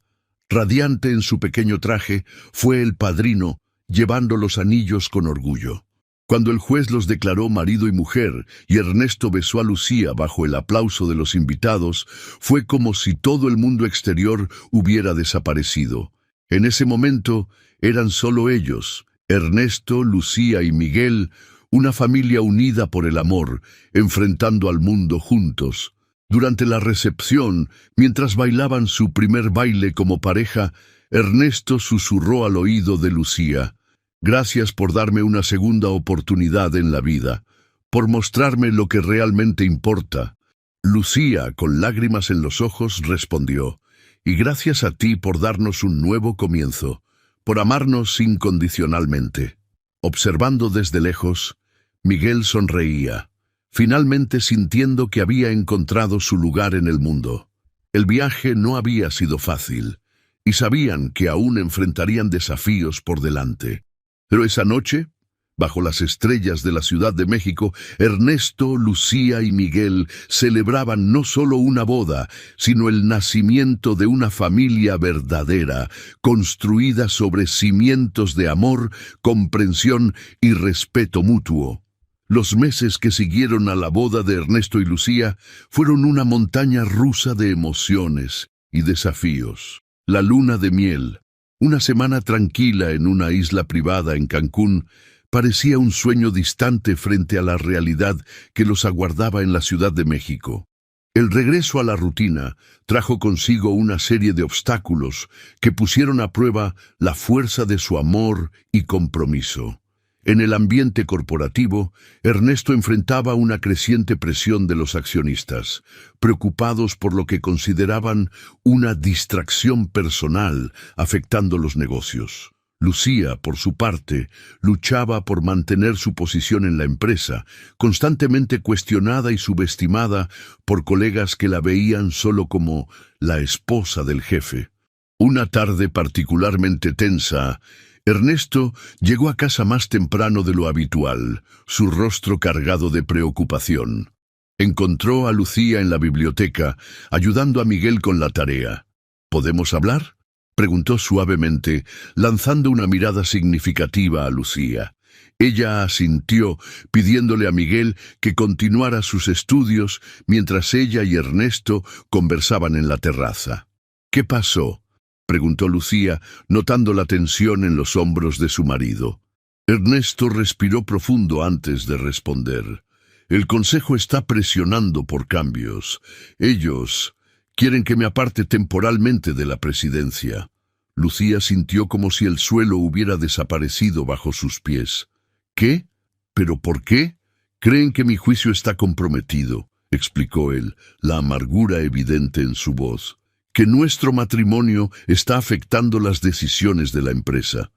radiante en su pequeño traje, fue el padrino, llevando los anillos con orgullo. Cuando el juez los declaró marido y mujer y Ernesto besó a Lucía bajo el aplauso de los invitados, fue como si todo el mundo exterior hubiera desaparecido. En ese momento eran solo ellos, Ernesto, Lucía y Miguel, una familia unida por el amor, enfrentando al mundo juntos. Durante la recepción, mientras bailaban su primer baile como pareja, Ernesto susurró al oído de Lucía: «Gracias por darme una segunda oportunidad en la vida, por mostrarme lo que realmente importa». Lucía, con lágrimas en los ojos, respondió: «Y gracias a ti por darnos un nuevo comienzo, por amarnos incondicionalmente». Observando desde lejos, Miguel sonreía, finalmente sintiendo que había encontrado su lugar en el mundo. El viaje no había sido fácil, y sabían que aún enfrentarían desafíos por delante. Pero esa noche, bajo las estrellas de la Ciudad de México, Ernesto, Lucía y Miguel celebraban no solo una boda, sino el nacimiento de una familia verdadera, construida sobre cimientos de amor, comprensión y respeto mutuo. Los meses que siguieron a la boda de Ernesto y Lucía fueron una montaña rusa de emociones y desafíos. La luna de miel, una semana tranquila en una isla privada en Cancún, parecía un sueño distante frente a la realidad que los aguardaba en la Ciudad de México. El regreso a la rutina trajo consigo una serie de obstáculos que pusieron a prueba la fuerza de su amor y compromiso. En el ambiente corporativo, Ernesto enfrentaba una creciente presión de los accionistas, preocupados por lo que consideraban una distracción personal afectando los negocios. Lucía, por su parte, luchaba por mantener su posición en la empresa, constantemente cuestionada y subestimada por colegas que la veían solo como la esposa del jefe. Una tarde particularmente tensa, Ernesto llegó a casa más temprano de lo habitual, su rostro cargado de preocupación. Encontró a Lucía en la biblioteca, ayudando a Miguel con la tarea. «¿Podemos hablar?», preguntó suavemente, lanzando una mirada significativa a Lucía. Ella asintió, pidiéndole a Miguel que continuara sus estudios mientras ella y Ernesto conversaban en la terraza. «¿Qué pasó?», preguntó Lucía, notando la tensión en los hombros de su marido. Ernesto respiró profundo antes de responder. «El consejo está presionando por cambios. Ellos quieren que me aparte temporalmente de la presidencia». Lucía sintió como si el suelo hubiera desaparecido bajo sus pies. «¿Qué? ¿Pero por qué? Creen que mi juicio está comprometido», explicó él, la amargura evidente en su voz. «Que nuestro matrimonio está afectando las decisiones de la empresa.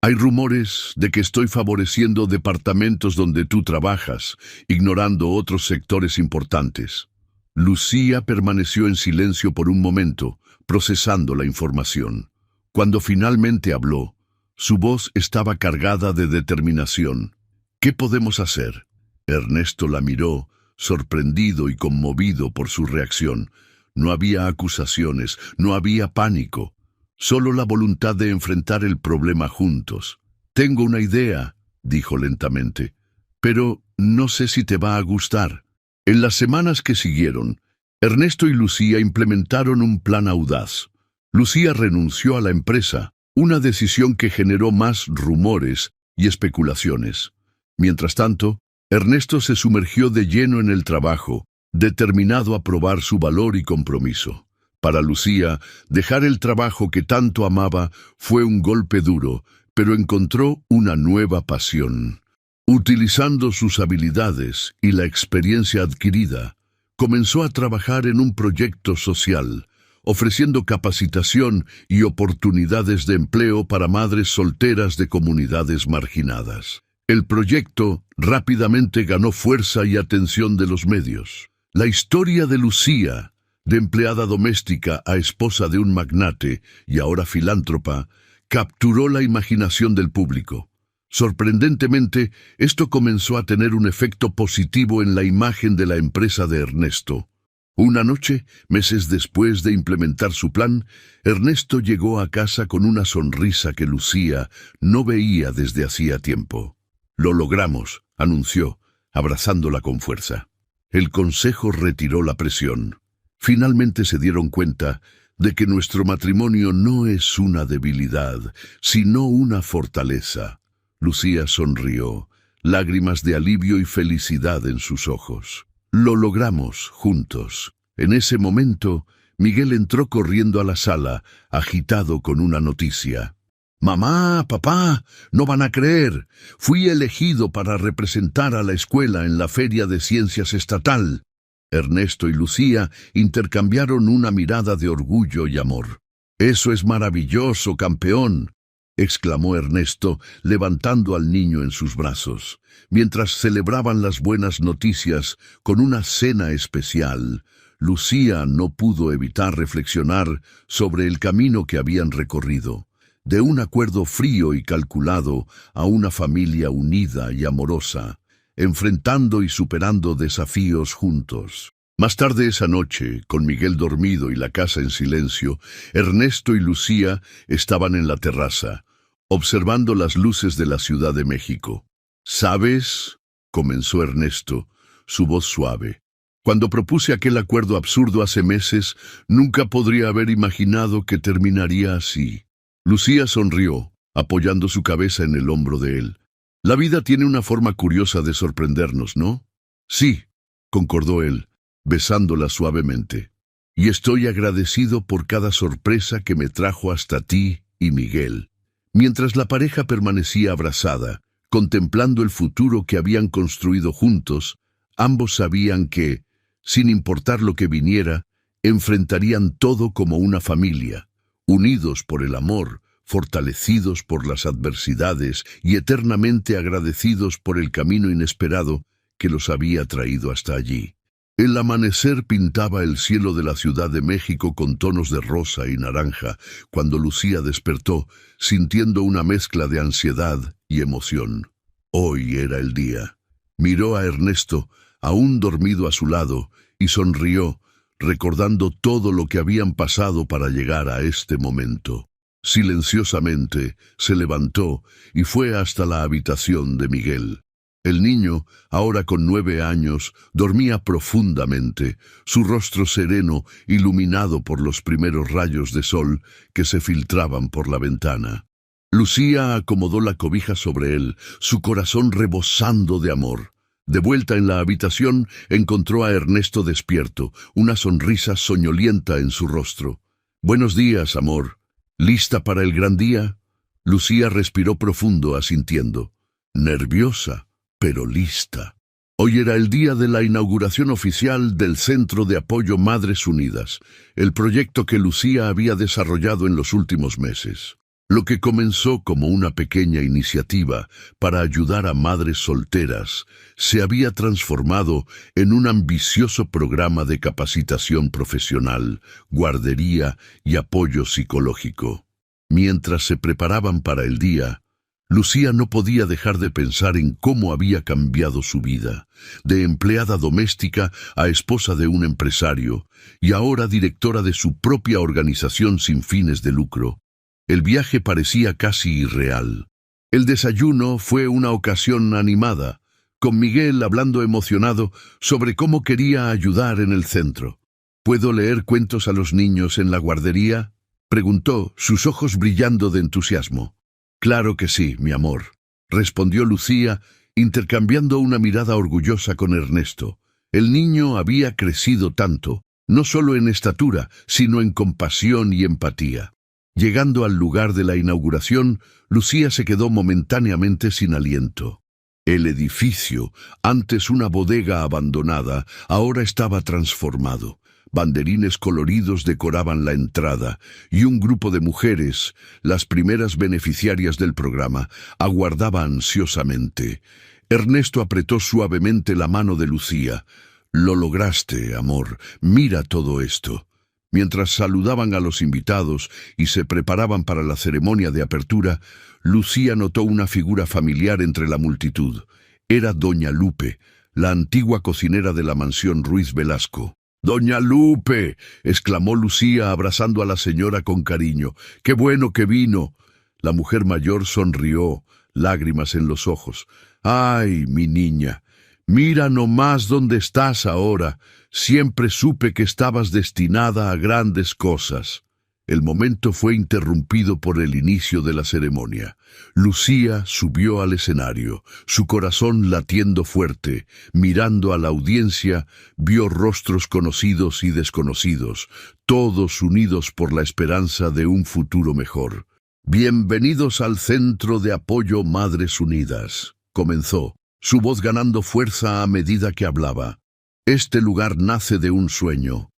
Hay rumores de que estoy favoreciendo departamentos donde tú trabajas, ignorando otros sectores importantes». Lucía permaneció en silencio por un momento, procesando la información. Cuando finalmente habló, su voz estaba cargada de determinación. «¿Qué podemos hacer?». Ernesto la miró, sorprendido y conmovido por su reacción. No había acusaciones, no había pánico, solo la voluntad de enfrentar el problema juntos. «Tengo una idea», dijo lentamente, «pero no sé si te va a gustar». En las semanas que siguieron, Ernesto y Lucía implementaron un plan audaz. Lucía renunció a la empresa, una decisión que generó más rumores y especulaciones. Mientras tanto, Ernesto se sumergió de lleno en el trabajo, determinado a probar su valor y compromiso. Para Lucía, dejar el trabajo que tanto amaba fue un golpe duro, pero encontró una nueva pasión. Utilizando sus habilidades y la experiencia adquirida, comenzó a trabajar en un proyecto social, ofreciendo capacitación y oportunidades de empleo para madres solteras de comunidades marginadas. El proyecto rápidamente ganó fuerza y atención de los medios. La historia de Lucía, de empleada doméstica a esposa de un magnate y ahora filántropa, capturó la imaginación del público. Sorprendentemente, esto comenzó a tener un efecto positivo en la imagen de la empresa de Ernesto. Una noche, meses después de implementar su plan, Ernesto llegó a casa con una sonrisa que Lucía no veía desde hacía tiempo. «Lo logramos», anunció, abrazándola con fuerza. El consejo retiró la presión. Finalmente se dieron cuenta de que nuestro matrimonio no es una debilidad, sino una fortaleza. Lucía sonrió, lágrimas de alivio y felicidad en sus ojos. Lo logramos juntos. En ese momento, Miguel entró corriendo a la sala, agitado con una noticia. «Mamá, papá, no van a creer. Fui elegido para representar a la escuela en la Feria de Ciencias Estatal». Ernesto y Lucía intercambiaron una mirada de orgullo y amor. «Eso es maravilloso, campeón», exclamó Ernesto, levantando al niño en sus brazos. Mientras celebraban las buenas noticias con una cena especial, Lucía no pudo evitar reflexionar sobre el camino que habían recorrido. De un acuerdo frío y calculado a una familia unida y amorosa, enfrentando y superando desafíos juntos. Más tarde esa noche, con Miguel dormido y la casa en silencio, Ernesto y Lucía estaban en la terraza, observando las luces de la Ciudad de México. «¿Sabes?», comenzó Ernesto, su voz suave. «Cuando propuse aquel acuerdo absurdo hace meses, nunca podría haber imaginado que terminaría así». Lucía sonrió, apoyando su cabeza en el hombro de él. «La vida tiene una forma curiosa de sorprendernos, ¿no?» «Sí», concordó él, besándola suavemente. «Y estoy agradecido por cada sorpresa que me trajo hasta ti y Miguel». Mientras la pareja permanecía abrazada, contemplando el futuro que habían construido juntos, ambos sabían que, sin importar lo que viniera, enfrentarían todo como una familia, unidos por el amor, fortalecidos por las adversidades y eternamente agradecidos por el camino inesperado que los había traído hasta allí. El amanecer pintaba el cielo de la Ciudad de México con tonos de rosa y naranja cuando Lucía despertó, sintiendo una mezcla de ansiedad y emoción. Hoy era el día. Miró a Ernesto, aún dormido a su lado, y sonrió, recordando todo lo que habían pasado para llegar a este momento. Silenciosamente se levantó y fue hasta la habitación de Miguel. El niño, ahora con 9 años, dormía profundamente, su rostro sereno iluminado por los primeros rayos de sol que se filtraban por la ventana. Lucía acomodó la cobija sobre él, su corazón rebosando de amor. De vuelta en la habitación, encontró a Ernesto despierto, una sonrisa soñolienta en su rostro. «Buenos días, amor. ¿Lista para el gran día?». Lucía respiró profundo, asintiendo. Nerviosa, pero lista. Hoy era el día de la inauguración oficial del Centro de Apoyo Madres Unidas, el proyecto que Lucía había desarrollado en los últimos meses. Lo que comenzó como una pequeña iniciativa para ayudar a madres solteras se había transformado en un ambicioso programa de capacitación profesional, guardería y apoyo psicológico. Mientras se preparaban para el día, Lucía no podía dejar de pensar en cómo había cambiado su vida, de empleada doméstica a esposa de un empresario y ahora directora de su propia organización sin fines de lucro. El viaje parecía casi irreal. El desayuno fue una ocasión animada, con Miguel hablando emocionado sobre cómo quería ayudar en el centro. «¿Puedo leer cuentos a los niños en la guardería?», preguntó, sus ojos brillando de entusiasmo. «Claro que sí, mi amor», respondió Lucía, intercambiando una mirada orgullosa con Ernesto. El niño había crecido tanto, no solo en estatura, sino en compasión y empatía. Llegando al lugar de la inauguración, Lucía se quedó momentáneamente sin aliento. El edificio, antes una bodega abandonada, ahora estaba transformado. Banderines coloridos decoraban la entrada y un grupo de mujeres, las primeras beneficiarias del programa, aguardaba ansiosamente. Ernesto apretó suavemente la mano de Lucía. «Lo lograste, amor. Mira todo esto». Mientras saludaban a los invitados y se preparaban para la ceremonia de apertura, Lucía notó una figura familiar entre la multitud. Era Doña Lupe, la antigua cocinera de la mansión Ruiz Velasco. «¡Doña Lupe!», exclamó Lucía abrazando a la señora con cariño. «¡Qué bueno que vino!». La mujer mayor sonrió, lágrimas en los ojos. «¡Ay, mi niña! Mira nomás dónde estás ahora. Siempre supe que estabas destinada a grandes cosas». El momento fue interrumpido por el inicio de la ceremonia. Lucía subió al escenario, su corazón latiendo fuerte. Mirando a la audiencia, vio rostros conocidos y desconocidos, todos unidos por la esperanza de un futuro mejor. «Bienvenidos al Centro de Apoyo Madres Unidas», comenzó, su voz ganando fuerza a medida que hablaba. «Este lugar nace de un sueño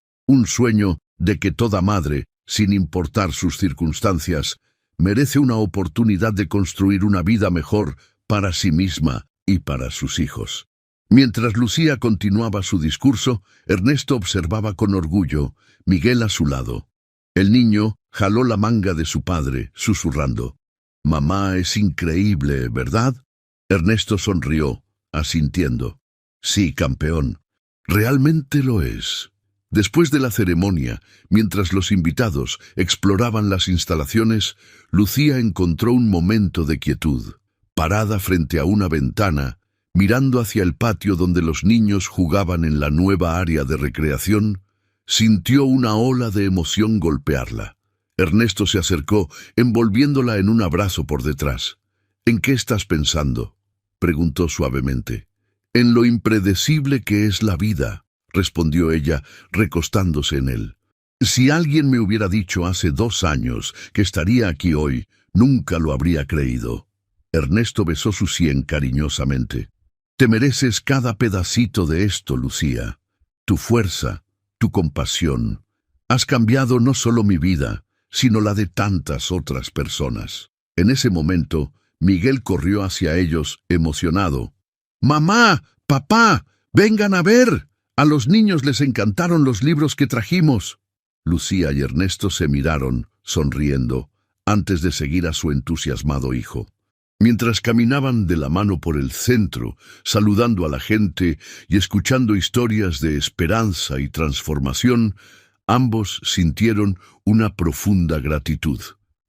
de que toda madre, sin importar sus circunstancias, merece una oportunidad de construir una vida mejor para sí misma y para sus hijos». Mientras Lucía continuaba su discurso, Ernesto observaba con orgullo, Miguel a su lado. El niño jaló la manga de su padre, susurrando. «Mamá es increíble, ¿verdad?». Ernesto sonrió, asintiendo. «Sí, campeón, realmente lo es». Después de la ceremonia, mientras los invitados exploraban las instalaciones, Lucía encontró un momento de quietud. Parada frente a una ventana, mirando hacia el patio donde los niños jugaban en la nueva área de recreación, sintió una ola de emoción golpearla. Ernesto se acercó, envolviéndola en un abrazo por detrás. «¿En qué estás pensando?», preguntó suavemente. «En lo impredecible que es la vida», respondió ella, recostándose en él. «Si alguien me hubiera dicho hace 2 años que estaría aquí hoy, nunca lo habría creído». Ernesto besó su sien cariñosamente. «Te mereces cada pedacito de esto, Lucía. Tu fuerza, tu compasión. Has cambiado no solo mi vida, sino la de tantas otras personas». En ese momento, Miguel corrió hacia ellos, emocionado. «¡Mamá! ¡Papá! ¡Vengan a ver! A los niños les encantaron los libros que trajimos». Lucía y Ernesto se miraron, sonriendo, antes de seguir a su entusiasmado hijo. Mientras caminaban de la mano por el centro, saludando a la gente y escuchando historias de esperanza y transformación, ambos sintieron una profunda gratitud.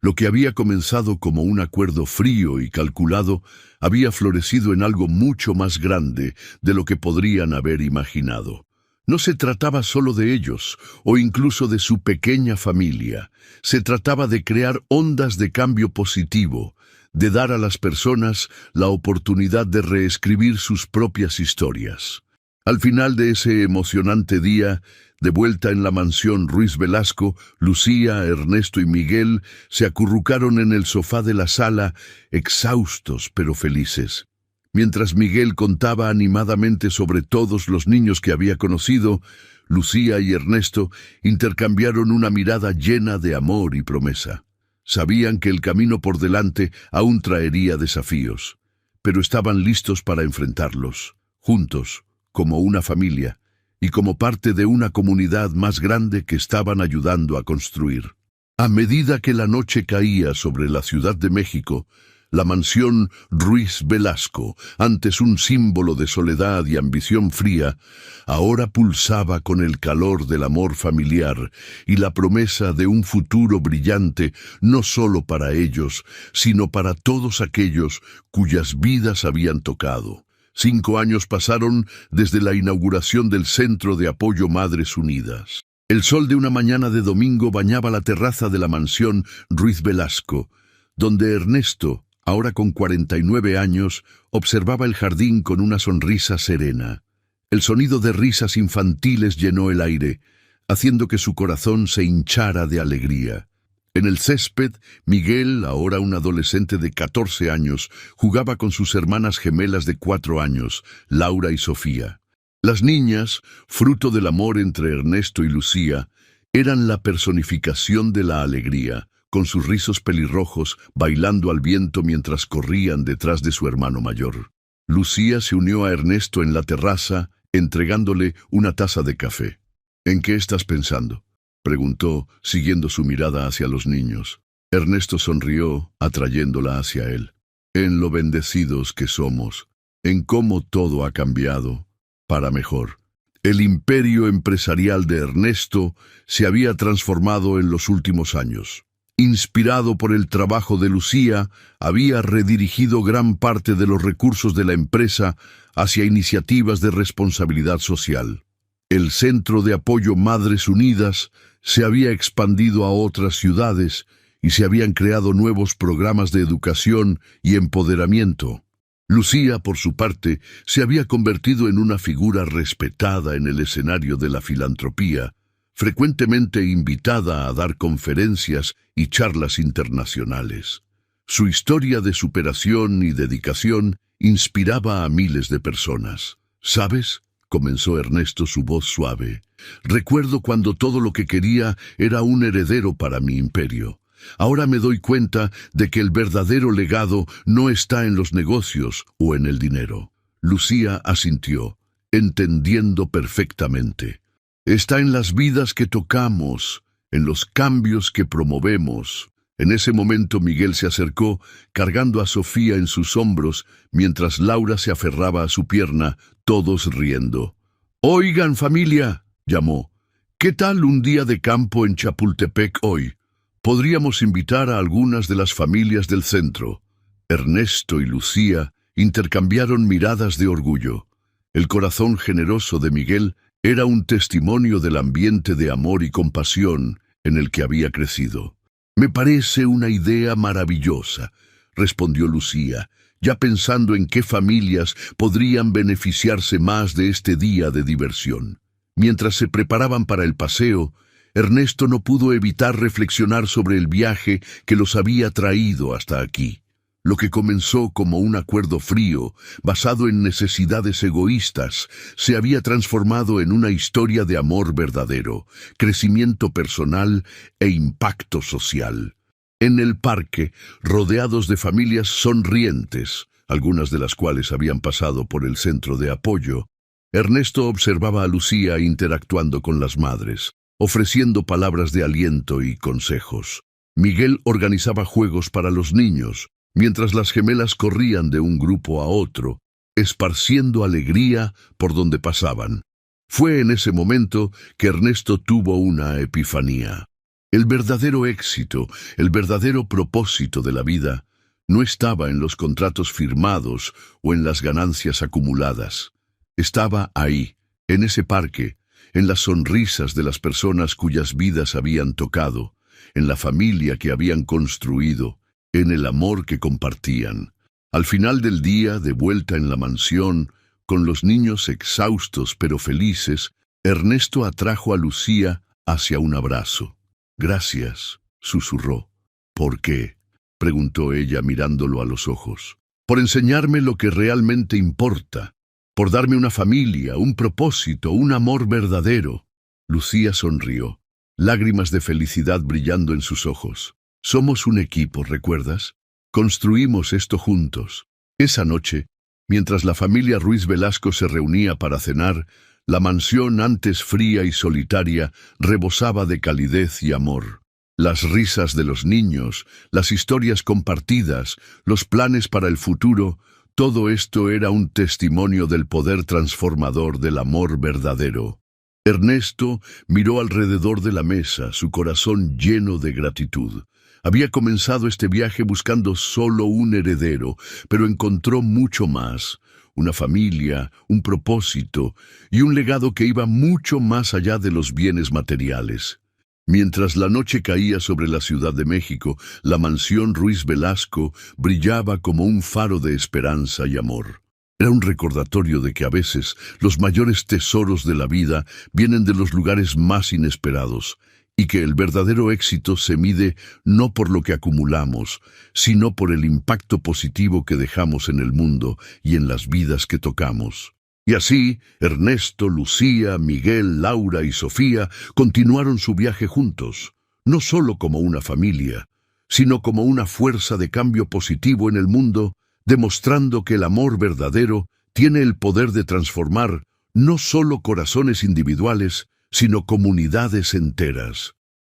Lo que había comenzado como un acuerdo frío y calculado había florecido en algo mucho más grande de lo que podrían haber imaginado. No se trataba solo de ellos, o incluso de su pequeña familia. Se trataba de crear ondas de cambio positivo, de dar a las personas la oportunidad de reescribir sus propias historias. Al final de ese emocionante día, de vuelta en la mansión Ruiz Velasco, Lucía, Ernesto y Miguel se acurrucaron en el sofá de la sala, exhaustos pero felices. Mientras Miguel contaba animadamente sobre todos los niños que había conocido, Lucía y Ernesto intercambiaron una mirada llena de amor y promesa. Sabían que el camino por delante aún traería desafíos, pero estaban listos para enfrentarlos, juntos, como una familia, y como parte de una comunidad más grande que estaban ayudando a construir. A medida que la noche caía sobre la Ciudad de México, la mansión Ruiz Velasco, antes un símbolo de soledad y ambición fría, ahora pulsaba con el calor del amor familiar y la promesa de un futuro brillante no solo para ellos, sino para todos aquellos cuyas vidas habían tocado. 5 años pasaron desde la inauguración del Centro de Apoyo Madres Unidas. El sol de una mañana de domingo bañaba la terraza de la mansión Ruiz Velasco, donde Ernesto, ahora con 49 años, observaba el jardín con una sonrisa serena. El sonido de risas infantiles llenó el aire, haciendo que su corazón se hinchara de alegría. En el césped, Miguel, ahora un adolescente de 14 años, jugaba con sus hermanas gemelas de 4 años, Laura y Sofía. Las niñas, fruto del amor entre Ernesto y Lucía, eran la personificación de la alegría, con sus rizos pelirrojos bailando al viento mientras corrían detrás de su hermano mayor. Lucía se unió a Ernesto en la terraza, entregándole una taza de café. «¿En qué estás pensando?». preguntó, siguiendo su mirada hacia los niños. Ernesto sonrió, atrayéndola hacia él. En lo bendecidos que somos, en cómo todo ha cambiado, para mejor. El imperio empresarial de Ernesto se había transformado en los últimos años. Inspirado por el trabajo de Lucía, había redirigido gran parte de los recursos de la empresa hacia iniciativas de responsabilidad social. El Centro de Apoyo Madres Unidas se había expandido a otras ciudades y se habían creado nuevos programas de educación y empoderamiento. Lucía, por su parte, se había convertido en una figura respetada en el escenario de la filantropía, frecuentemente invitada a dar conferencias y charlas internacionales. Su historia de superación y dedicación inspiraba a miles de personas. ¿Sabes?, comenzó Ernesto, su voz suave. Recuerdo cuando todo lo que quería era un heredero para mi imperio. Ahora me doy cuenta de que el verdadero legado no está en los negocios o en el dinero. Lucía asintió, entendiendo perfectamente. Está en las vidas que tocamos, en los cambios que promovemos. En ese momento Miguel se acercó, cargando a Sofía en sus hombros, mientras Laura se aferraba a su pierna, todos riendo. «Oigan, familia», llamó, «¿qué tal un día de campo en Chapultepec hoy? Podríamos invitar a algunas de las familias del centro». Ernesto y Lucía intercambiaron miradas de orgullo. El corazón generoso de Miguel era un testimonio del ambiente de amor y compasión en el que había crecido. «Me parece una idea maravillosa», respondió Lucía, ya pensando en qué familias podrían beneficiarse más de este día de diversión. Mientras se preparaban para el paseo, Ernesto no pudo evitar reflexionar sobre el viaje que los había traído hasta aquí. Lo que comenzó como un acuerdo frío, basado en necesidades egoístas, se había transformado en una historia de amor verdadero, crecimiento personal e impacto social. En el parque, rodeados de familias sonrientes, algunas de las cuales habían pasado por el centro de apoyo, Ernesto observaba a Lucía interactuando con las madres, ofreciendo palabras de aliento y consejos. Miguel organizaba juegos para los niños, mientras las gemelas corrían de un grupo a otro, esparciendo alegría por donde pasaban. Fue en ese momento que Ernesto tuvo una epifanía. El verdadero éxito, el verdadero propósito de la vida, no estaba en los contratos firmados o en las ganancias acumuladas. Estaba ahí, en ese parque, en las sonrisas de las personas cuyas vidas habían tocado, en la familia que habían construido, en el amor que compartían. Al final del día, de vuelta en la mansión, con los niños exhaustos pero felices, Ernesto atrajo a Lucía hacia un abrazo. «Gracias», susurró. «¿Por qué?», preguntó ella mirándolo a los ojos. «Por enseñarme lo que realmente importa, por darme una familia, un propósito, un amor verdadero». Lucía sonrió, lágrimas de felicidad brillando en sus ojos. «Somos un equipo, ¿recuerdas? Construimos esto juntos». Esa noche, mientras la familia Ruiz Velasco se reunía para cenar, la mansión, antes fría y solitaria, rebosaba de calidez y amor. Las risas de los niños, las historias compartidas, los planes para el futuro, todo esto era un testimonio del poder transformador del amor verdadero. Ernesto miró alrededor de la mesa, su corazón lleno de gratitud. Había comenzado este viaje buscando solo un heredero, pero encontró mucho más. Una familia, un propósito y un legado que iba mucho más allá de los bienes materiales. Mientras la noche caía sobre la Ciudad de México, la mansión Ruiz Velasco brillaba como un faro de esperanza y amor. Era un recordatorio de que a veces los mayores tesoros de la vida vienen de los lugares más inesperados, y que el verdadero éxito se mide no por lo que acumulamos, sino por el impacto positivo que dejamos en el mundo y en las vidas que tocamos. Y así, Ernesto, Lucía, Miguel, Laura y Sofía continuaron su viaje juntos, no solo como una familia, sino como una fuerza de cambio positivo en el mundo, demostrando que el amor verdadero tiene el poder de transformar no solo corazones individuales, sino comunidades enteras.